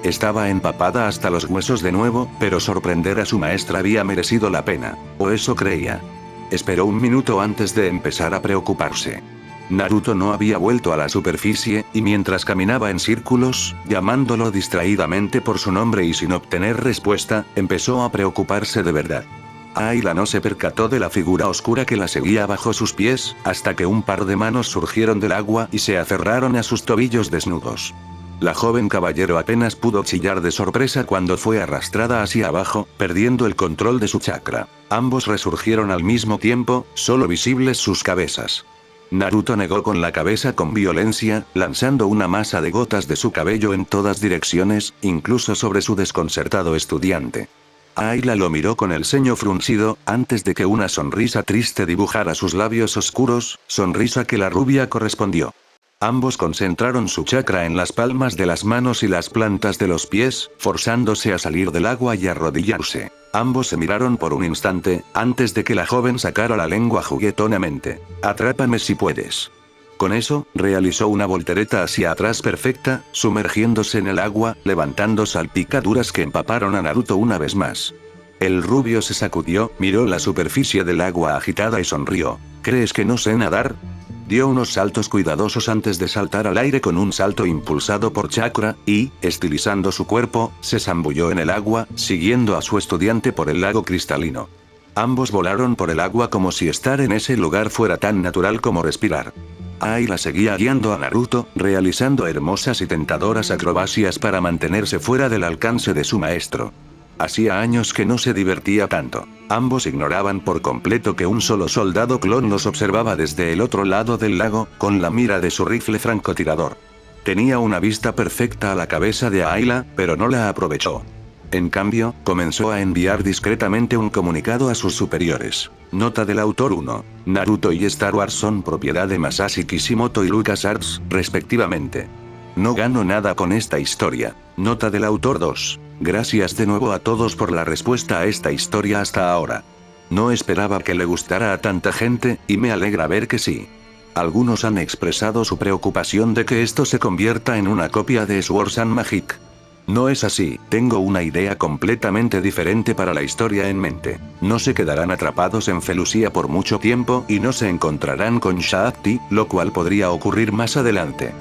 Estaba empapada hasta los huesos de nuevo, pero sorprender a su maestra había merecido la pena, o eso creía. Esperó un minuto antes de empezar a preocuparse. Naruto no había vuelto a la superficie, y mientras caminaba en círculos, llamándolo distraídamente por su nombre y sin obtener respuesta, empezó a preocuparse de verdad. Ayla no se percató de la figura oscura que la seguía bajo sus pies, hasta que un par de manos surgieron del agua y se aferraron a sus tobillos desnudos. La joven caballero apenas pudo chillar de sorpresa cuando fue arrastrada hacia abajo, perdiendo el control de su chakra. Ambos resurgieron al mismo tiempo, solo visibles sus cabezas. Naruto negó con la cabeza con violencia, lanzando una masa de gotas de su cabello en todas direcciones, incluso sobre su desconcertado estudiante. Ayla lo miró con el ceño fruncido, antes de que una sonrisa triste dibujara sus labios oscuros, sonrisa que la rubia correspondió. Ambos concentraron su chakra en las palmas de las manos y las plantas de los pies, forzándose a salir del agua y arrodillarse. Ambos se miraron por un instante, antes de que la joven sacara la lengua juguetonamente. «Atrápame si puedes». Con eso, realizó una voltereta hacia atrás perfecta, sumergiéndose en el agua, levantando salpicaduras que empaparon a Naruto una vez más. El rubio se sacudió, miró la superficie del agua agitada y sonrió. «¿Crees que no sé nadar?». Dio unos saltos cuidadosos antes de saltar al aire con un salto impulsado por chakra, y, estilizando su cuerpo, se zambulló en el agua, siguiendo a su estudiante por el lago cristalino. Ambos volaron por el agua como si estar en ese lugar fuera tan natural como respirar. Ayla seguía guiando a Naruto, realizando hermosas y tentadoras acrobacias para mantenerse fuera del alcance de su maestro. Hacía años que no se divertía tanto. Ambos ignoraban por completo que un solo soldado clon los observaba desde el otro lado del lago, con la mira de su rifle francotirador. Tenía una vista perfecta a la cabeza de Ayla, pero no la aprovechó. En cambio, comenzó a enviar discretamente un comunicado a sus superiores. Nota del autor 1. Naruto y Star Wars son propiedad de Masashi Kishimoto y LucasArts, respectivamente. No gano nada con esta historia. Nota del autor 2. Gracias de nuevo a todos por la respuesta a esta historia hasta ahora. No esperaba que le gustara a tanta gente, y me alegra ver que sí. Algunos han expresado su preocupación de que esto se convierta en una copia de Swords and Magic. No es así, tengo una idea completamente diferente para la historia en mente. No se quedarán atrapados en Felucia por mucho tiempo y no se encontrarán con Shaakti, lo cual podría ocurrir más adelante.